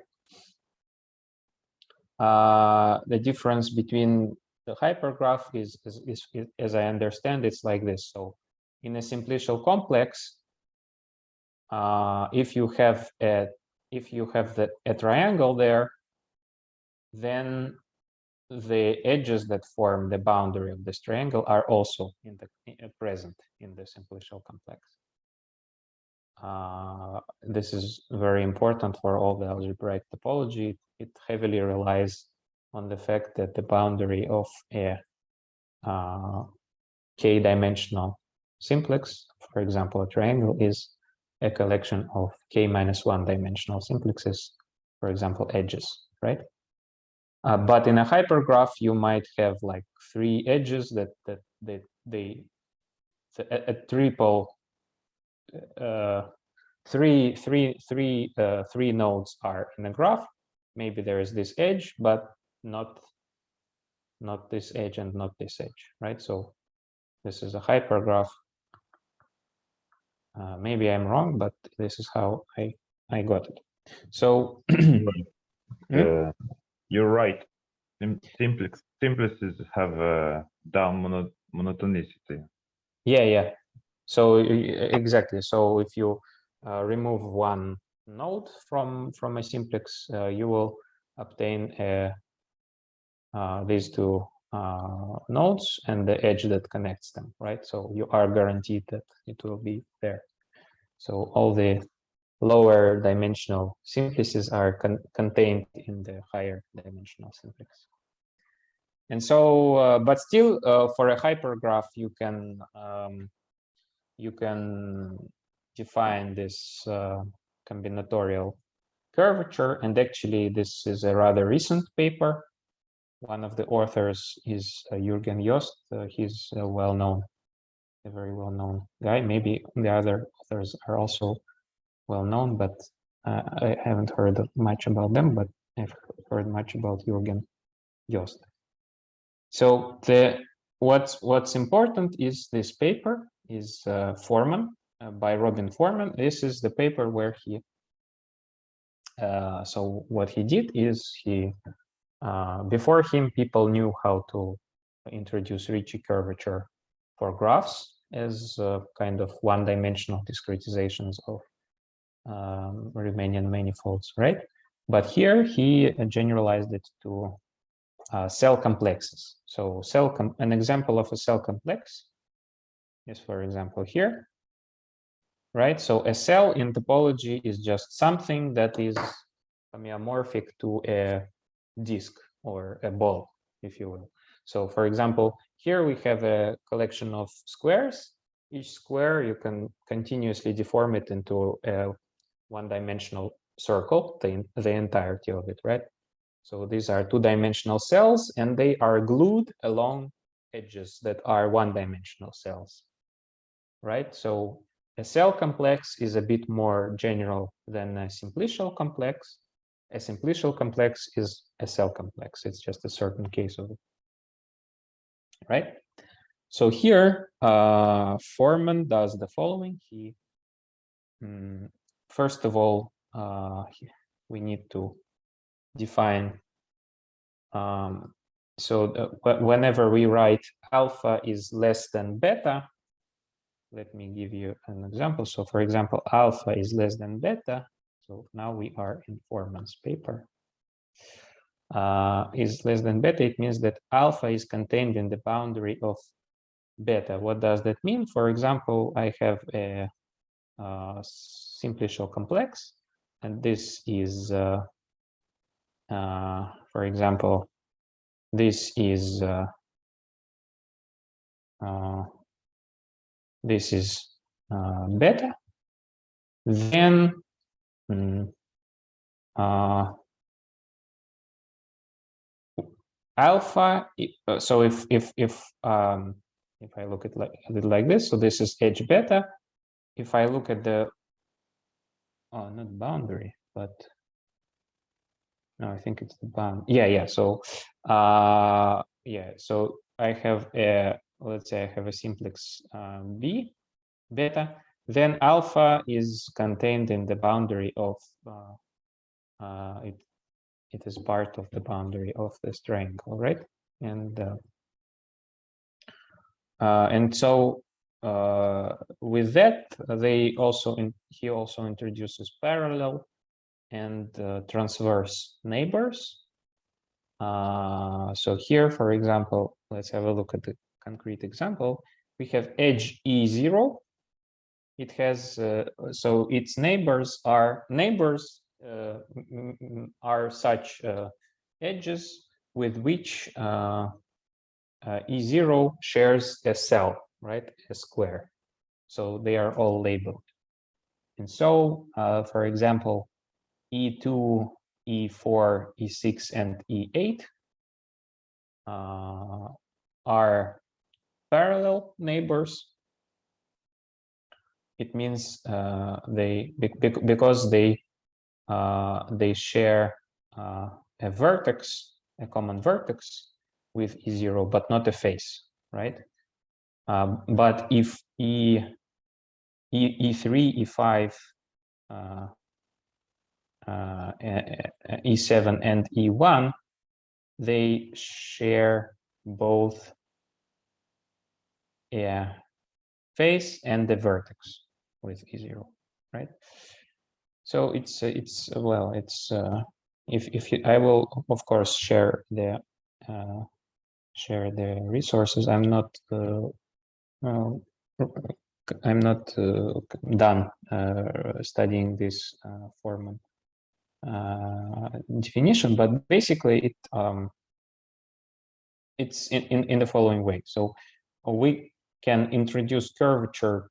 The difference between the hypergraph is, as I understand, it's like this. So in a simplicial complex, if you have a triangle there, then the edges that form the boundary of this triangle are also present in the simplicial complex. This is very important for all the algebraic topology. It heavily relies on the fact that the boundary of a k-dimensional simplex, for example, a triangle, is a collection of k-1 dimensional simplexes, for example, edges, right? But in a hypergraph, you might have like three edges that a triple three nodes are in a graph. Maybe there is this edge, but not this edge and not this edge, right? So this is a hypergraph. Maybe I'm wrong, but this is how I got it. So you're right. Simplexes have down monotonicity. Yeah. So exactly. So if you remove one node from a simplex, you will obtain these two nodes and the edge that connects them, right? So you are guaranteed that it will be there. So all the lower dimensional simplices are contained in the higher dimensional simplex. And so, but still, for a hypergraph, you can define this combinatorial curvature. And actually, this is a rather recent paper. One of the authors is Jürgen Jost. He's a very well-known guy. Maybe the other authors are also well-known, but I haven't heard much about them, but I've heard much about Jürgen Jost. So what's important is this paper is Forman, by Robin Forman. This is the paper where he, so what he did is he, before him, people knew how to introduce Ricci curvature for graphs as kind of one-dimensional discretizations of Riemannian manifolds, right? But here he generalized it to cell complexes. So an example of a cell complex is, for example, here, right? So a cell in topology is just something that is homeomorphic to a disk or a ball, if you will. So for example, here we have a collection of squares. Each square, you can continuously deform it into a one-dimensional circle, the entirety of it, right? So these are two-dimensional cells, and they are glued along edges that are one-dimensional cells, right? So a cell complex is a bit more general than a simplicial complex. A simplicial complex is a cell complex. It's just a certain case of it, right? So here, Forman does the following. He, first of all, we need to define. Whenever we write alpha is less than beta, let me give you an example. So for example, alpha is less than beta. So now we are in Forman's paper. Is less than beta, it means that alpha is contained in the boundary of beta. What does that mean? For example, I have a simplicial complex, and this is, for example, this is beta. Then alpha. So if I look at it like this, so this is edge beta. If I look at the not boundary, but no, I think it's the bound. Yeah. So yeah. So I have a, let's say I have a simplex B beta. Then alpha is contained in the boundary of it is part of the boundary of this triangle, right? And so with that, he also introduces parallel and transverse neighbors. So here, for example, let's have a look at the concrete example. We have edge E0. It has so its neighbors are such edges with which E0 shares a cell, right? A square. So they are all labeled. And so, for example, E2, E4, E6, and E8 are parallel neighbors. It means because they share a vertex, a common vertex with E0, but not a face, right? But if E3, E5, E7, and E1, they share both a face and the vertex with E0, right? So I will of course share the resources. I'm not done studying this Forman definition, but basically it's in the following way. So we can introduce curvature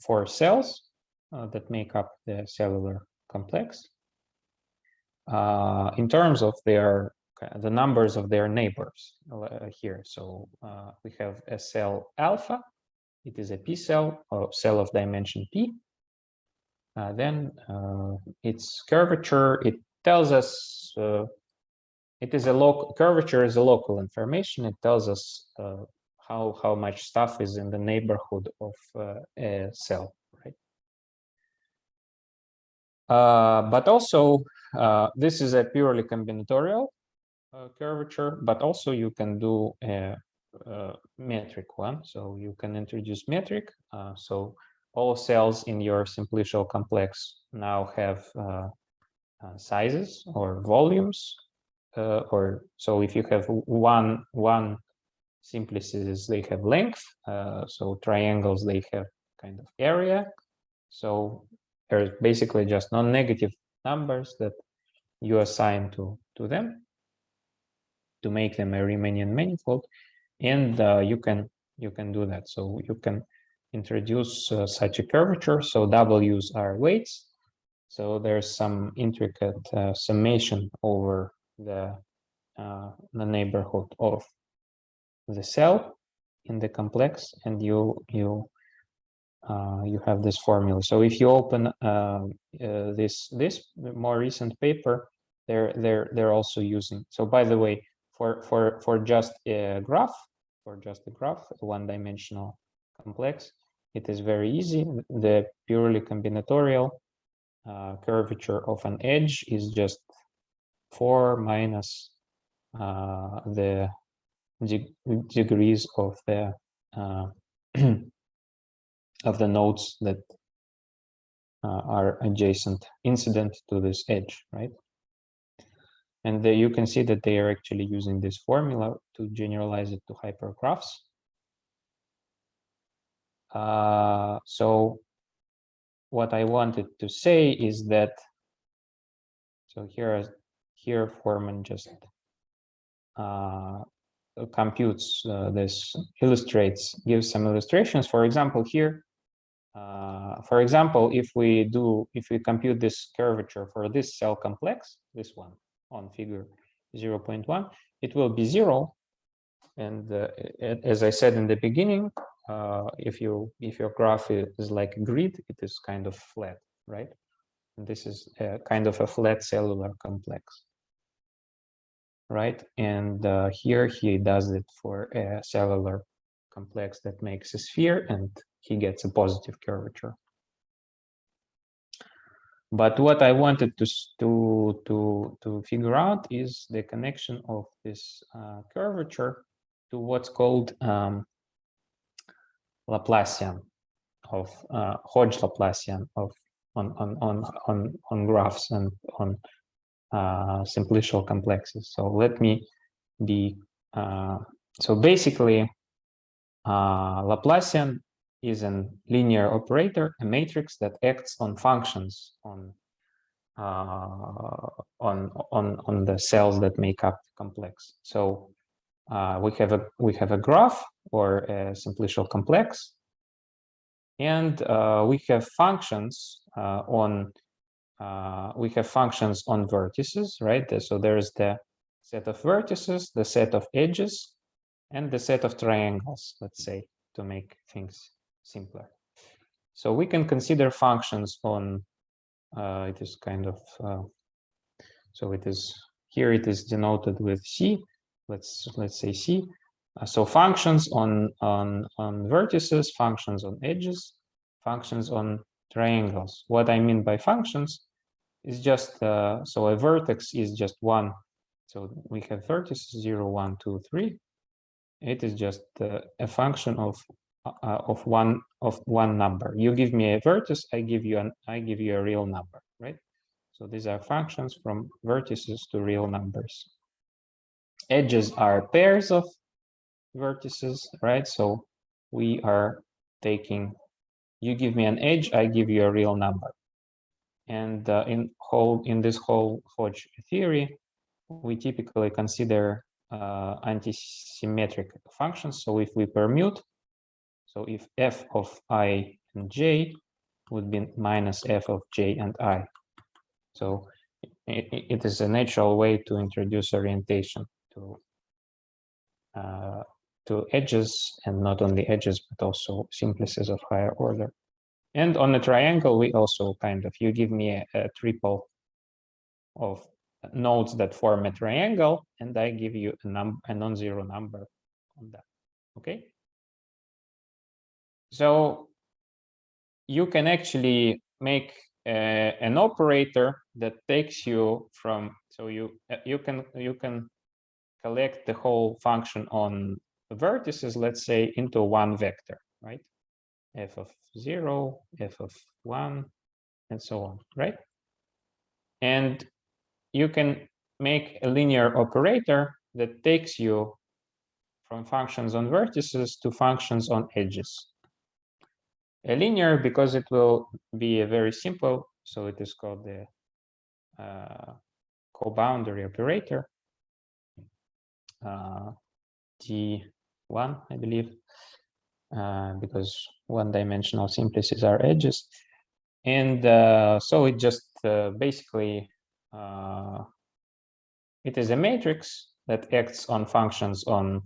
for cells that make up the cellular complex in terms of the numbers of their neighbors here. So we have a cell alpha. It is a P cell or cell of dimension P. Then its curvature, it tells us curvature is a local information. It tells us how much stuff is in the neighborhood of a cell, right? But also, this is a purely combinatorial curvature, but also you can do a metric one. So you can introduce metric. So all cells in your simplicial complex now have sizes or volumes, or so if you have one simplices, they have length. So triangles, they have kind of area. So there's basically just non-negative numbers that you assign to them to make them a Riemannian manifold, and you can do that. So you can introduce such a curvature. So W's are weights. So there's some intricate summation over the neighborhood of the cell in the complex, and you have this formula. So if you open this more recent paper, they're also using. So by the way, for just a graph, a one-dimensional complex, it is very easy. The purely combinatorial curvature of an edge is just 4 minus the degrees of the of the nodes that are adjacent, incident to this edge, right? And you can see that they are actually using this formula to generalize it to hypergraphs. So what I wanted to say is that, so here Forman just computes this, gives some illustrations. For example, here, for example, if we compute this curvature for this cell complex, this one on figure 0.1, it will be 0. And as I said in the beginning, if your graph is like a grid, it is kind of flat, right? And this is kind of a flat cellular complex, right? And here he does it for a cellular complex that makes a sphere, and he gets a positive curvature. But what I wanted to figure out is the connection of this curvature to what's called Laplacian of Hodge Laplacian of on graphs and on simplicial complexes. So let me be so basically Laplacian is a linear operator, a matrix that acts on functions on the cells that make up the complex. So we have a graph or a simplicial complex, and we have functions on vertices, right? So there's the set of vertices, the set of edges, and the set of triangles, let's say, to make things simpler. So we can consider functions on, it is kind of, so it is, here it is denoted with C, let's say C. So functions on vertices, functions on edges, functions on triangles. What I mean by functions is just, so a vertex is just one. So we have vertices 0, 1, 2, 3. It is just a function of one number. You give me a vertex, I give you a real number, right? So these are functions from vertices to real numbers. Edges are pairs of vertices, right? So we are taking, you give me an edge, I give you a real number. And in this whole Hodge theory, we typically consider antisymmetric functions. So if we permute, so if f of I and j would be minus f of j and I. So it is a natural way to introduce orientation to edges, and not only edges, but also simplices of higher order. And on a triangle, we also kind of, you give me a triple of nodes that form a triangle, and I give you a non-zero number on that, okay? So you can actually make an operator that takes you from, so you can collect the whole function on vertices, let's say, into one vector, right? F of 0, f of 1, and so on, right? And you can make a linear operator that takes you from functions on vertices to functions on edges. A linear because it will be a very simple, so it is called the co-boundary operator, T1, I believe, because one-dimensional simplices are edges. And so it just basically, it is a matrix that acts on functions on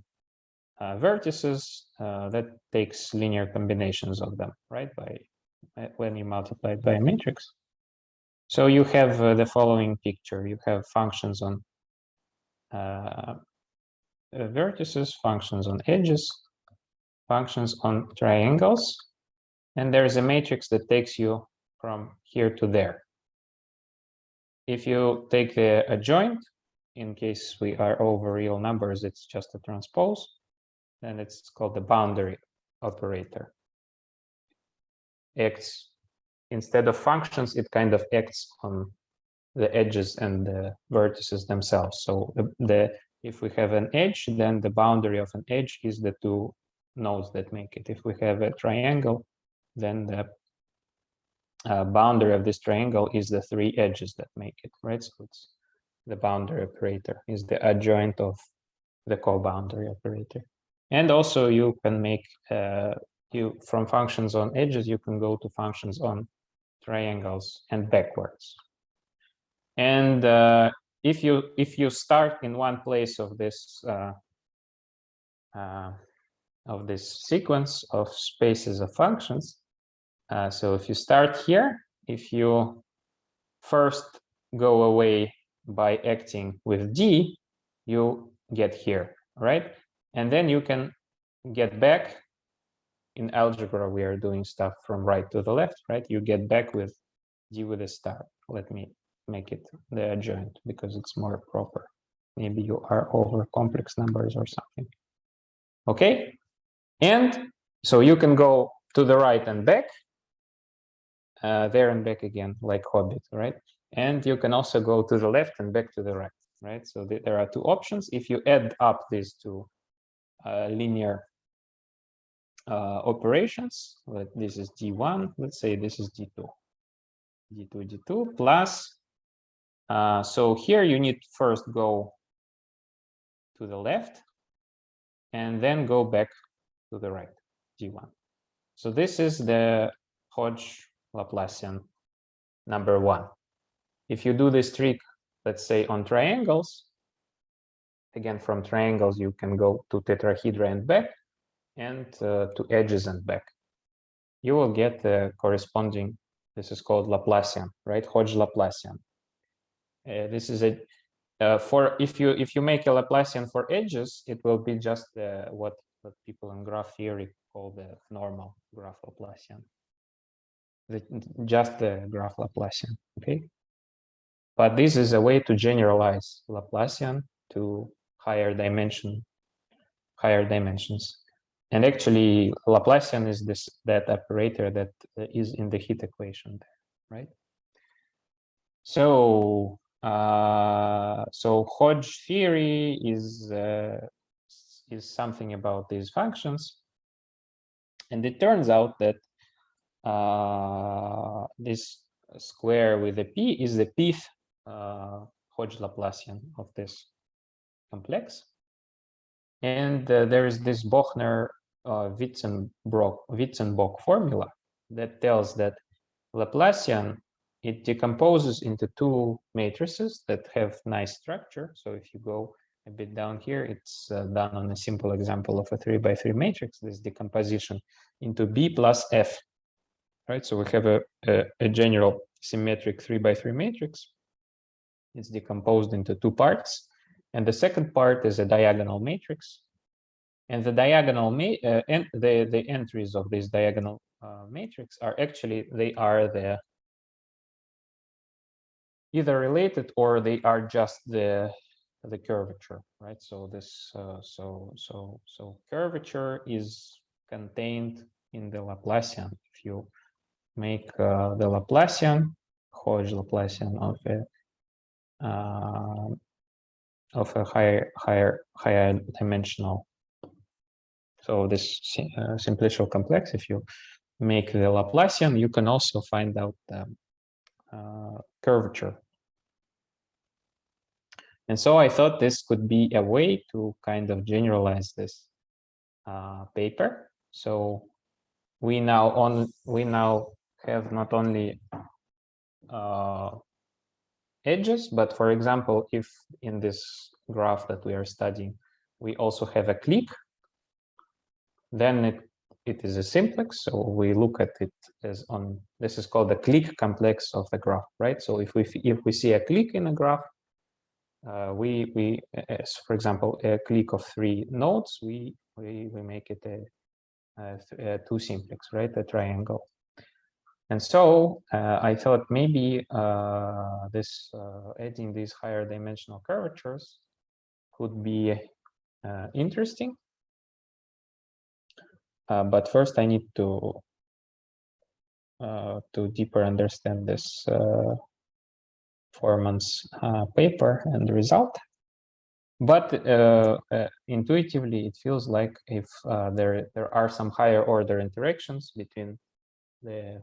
vertices that takes linear combinations of them, right? When you multiply it by a matrix. So you have the following picture. You have functions on vertices, functions on edges, functions on triangles, and there's a matrix that takes you from here to there. If you take the adjoint, in case we are over real numbers, it's just a transpose, then it's called the boundary operator. Acts, instead of functions, it kind of acts on the edges and the vertices themselves. So if we have an edge, then the boundary of an edge is the two nodes that make it. If we have a triangle, then the boundary of this triangle is the three edges that make it, right? So it's the boundary operator is the adjoint of the co-boundary operator. And also you can make, from functions on edges, you can go to functions on triangles and backwards. And if you start in one place of this sequence of spaces of functions, so if you start here, if you first go away by acting with D, you get here, right? And then you can get back. In algebra, we are doing stuff from right to the left, right? You get back with D with a star. Let me make it the adjoint because it's more proper. Maybe you are over complex numbers or something. Okay, and so you can go to the right and back, there and back again, like Hobbit, right? And you can also go to the left and back to the right, right? So there are two options. If you add up these two linear operations, this is D1, let's say this is D2, D2 plus, so here you need to first go to the left and then go back to the right, D1. So this is the Hodge Laplacian number one. If you do this trick, let's say on triangles, again, from triangles, you can go to tetrahedra and back, and to edges and back. You will get the corresponding, this is called Laplacian, right? Hodge Laplacian. This is a, if you make a Laplacian for edges, it will be just what people in graph theory call the normal graph Laplacian. Just the graph Laplacian, okay? But this is a way to generalize Laplacian to higher dimensions. And actually, Laplacian is that operator that is in the heat equation there, right? So, so Hodge theory is something about these functions, and it turns out that this square with a p is the pth Hodge Laplacian of this complex. And there is this Bochner Witzenbrock formula that tells that Laplacian, it decomposes into two matrices that have nice structure. So if you go a bit down here, it's done on a simple example of a 3x3 matrix, this decomposition into B plus F, right? So we have a general symmetric 3x3 matrix. It's decomposed into two parts. And the second part is a diagonal matrix. And the diagonal the entries of this diagonal matrix are actually, they are either related or they are just the the curvature, right? So this so curvature is contained in the Laplacian. If you make the Laplacian, Hodge Laplacian of a higher dimensional. So this simplicial complex, if you make the Laplacian, you can also find out the curvature. And so I thought this could be a way to kind of generalize this paper. So we now have not only edges, but for example, if in this graph that we are studying, we also have a clique, then it is a simplex. So we look at it as on, this is called the clique complex of the graph, right? So if we see a clique in a graph, for example, a clique of 3 nodes, we make it a 2 simplex, right? A triangle. And so I thought maybe adding these higher dimensional curvatures could be interesting. But first I need to deeper understand this Forman's paper and the result. But intuitively, it feels like if there are some higher order interactions between the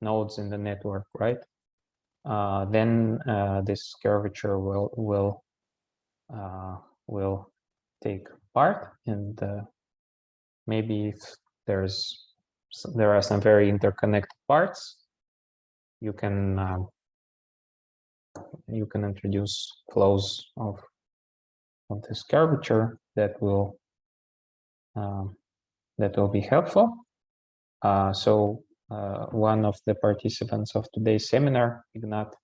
nodes in the network, right? Then this curvature will take part, and maybe if there are some very interconnected parts, you can introduce flows of this curvature that will be helpful. So one of the participants of today's seminar, Ignat,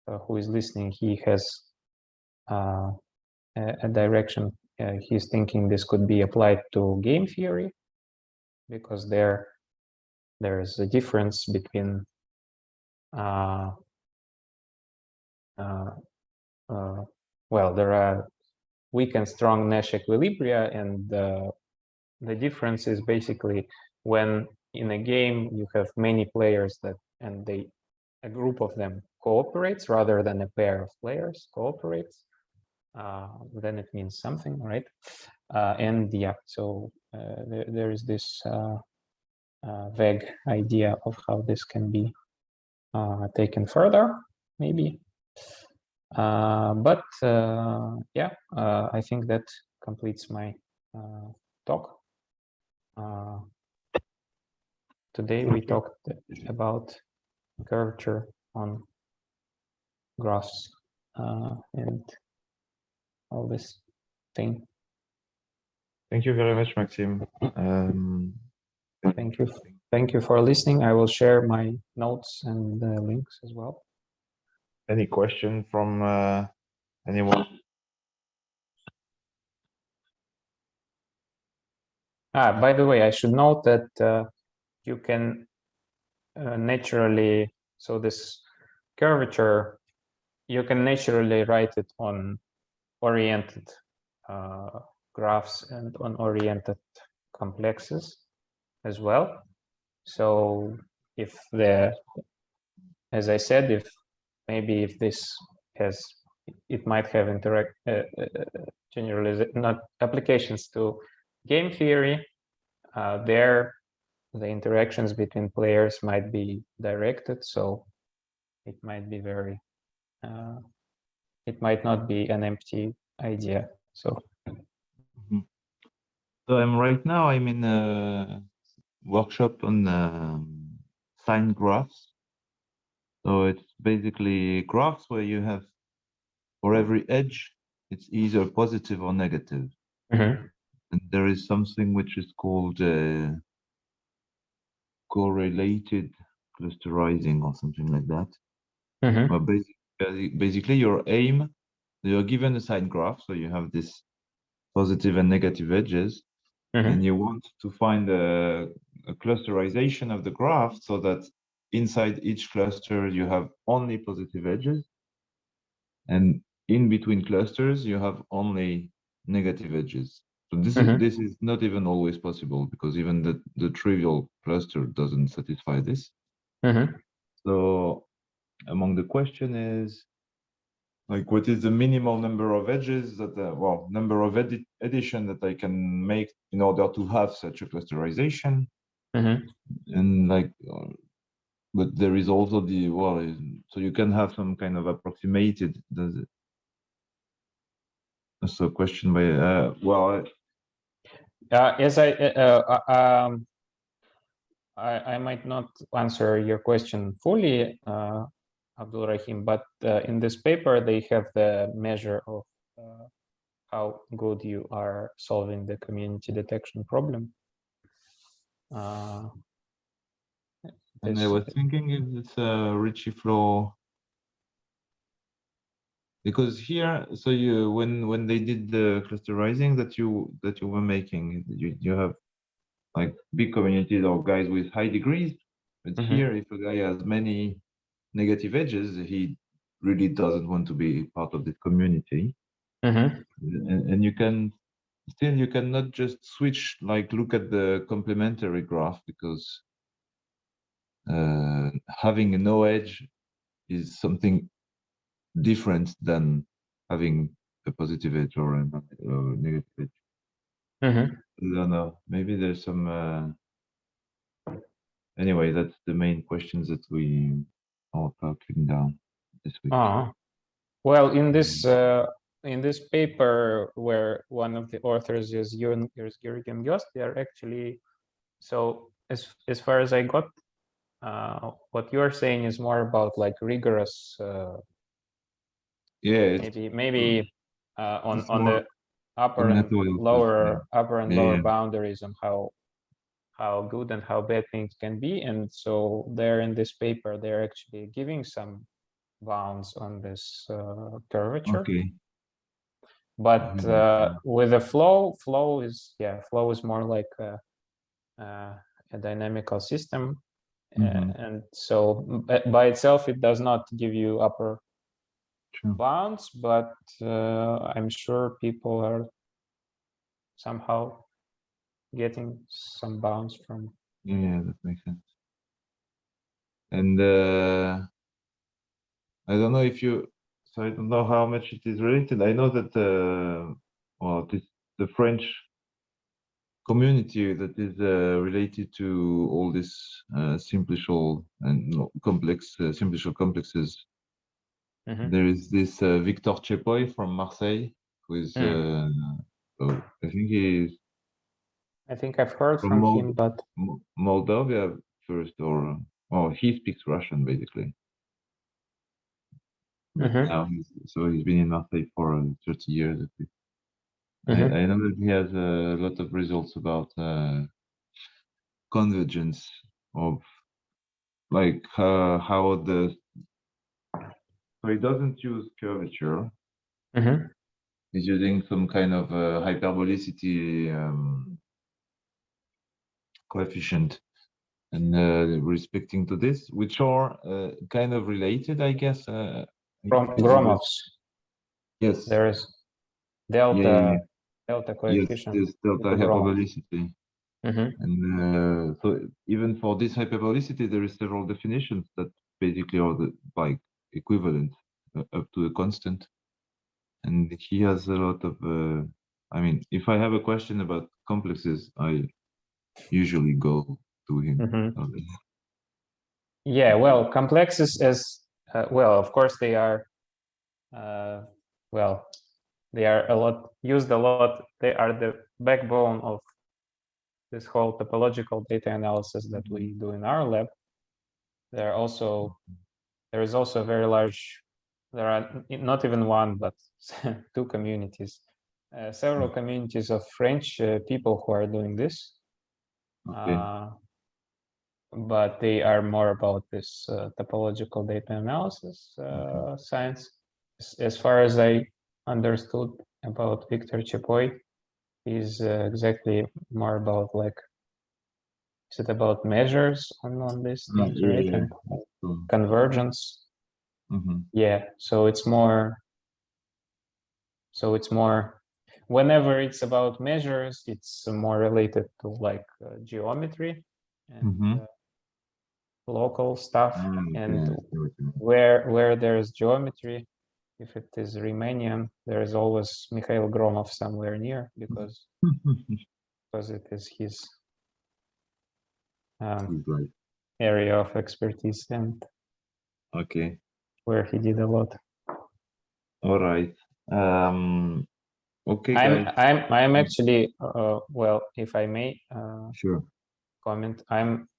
who is listening, he has a direction. He's thinking this could be applied to game theory, because there is a difference between well, there are weak and strong Nash equilibria, and the difference is basically when in a game you have many players and a group of them cooperates rather than a pair of players cooperates, then it means something, right? And yeah, so there is this vague idea of how this can be taken further, maybe. But yeah, I think that completes my talk. Today we talked about curvature on graphs and all this thing. Thank you very much, Maxim. Thank you for listening. I will share my notes and links as well. Any question from anyone? By the way, I should note that you can naturally, so this curvature, you can naturally write it on oriented graphs and on oriented complexes as well. So if as I said, if this has, it might have not applications to game theory, there the interactions between players might be directed, so it might be very it might not be an empty idea. So so I'm in a workshop on sign graphs. So it's basically graphs where you have, for every edge, it's either positive or negative. Mm-hmm. And there is something which is called correlated clusterizing or something like that. Mm-hmm. But basically your aim, you're given a sign graph, so you have this positive and negative edges, Mm-hmm. and you want to find a clusterization of the graph so that inside each cluster you have only positive edges, and in between clusters, you have only negative edges. So Mhm. this is not even always possible because even the trivial cluster doesn't satisfy this. Mhm. So among the question is like, what is the minimal number of edges that, well, number of addition that I can make in order to have such a clusterization? Mhm. And like, but there is also the, well, so you can have some kind of approximated, does it? That's a question by, well, As I might not answer your question fully, Abdul Rahim, but in this paper they have the measure of how good you are solving the community detection problem. and I was thinking if it's a Ricci flow, because here, so you when they did the clusterizing that you were making, you have like big communities or guys with high degrees, but here if a guy has many negative edges, he really doesn't want to be part of the community. And you can still, you cannot just switch, like look at the complementary graph, because having no edge is something different than having a positive edge or a negative edge. I don't know, maybe there's some anyway, that's the main questions that we are talking down this week. Well, in this paper where one of the authors is Jürgen Jost, they are actually, so as far as I got, what you're saying is more about like rigorous, Yeah, maybe on the upper and lower boundaries on how good and how bad things can be, and so there in this paper they're actually giving some bounds on this curvature. Okay. But with a flow is more like a dynamical system, and so by itself it does not give you upper bounds, but I'm sure people are somehow getting some bounds from. Yeah, that makes sense. And I don't know if you, so I don't know how much it is related. I know that well, the French community that is related to all this simplicial and complex simplicial complexes. There is this Victor Chepoy from Marseille, who is oh, I think I've heard from from him, but Moldavia first, or he speaks Russian basically. But now he's been in Marseille for 30 years. I know that he has a lot of results about convergence of like how the, so he doesn't use curvature. He's using some kind of hyperbolicity coefficient, and respecting to this, which are kind of related, I guess. From Gromov's. Yes. There is delta coefficient. Yes, delta hyperbolicity. And so even for this hyperbolicity, there is several definitions that basically are like equivalent up to a constant. And he has a lot of, I mean, if I have a question about complexes, I usually go to him. Yeah, well, complexes as well, of course they are, well, they are used a lot. They are the backbone of this whole topological data analysis that we do in our lab. There is also a very large, there are not even one, but two communities, several communities of French people who are doing this. But they are more about this topological data analysis science. As far as I understood about Victor Chepoy, he's exactly more about like, is it about measures on these things, right? And convergence. Yeah, so it's more So it's more, whenever it's about measures, it's more related to like geometry and local stuff. And where there's geometry, if it is Riemannian, there is always Mikhail Gromov somewhere near, because it is his area of expertise and okay, where he did a lot. all right. Okay, guys. I'm actually well, if I may Sure. comment, I'm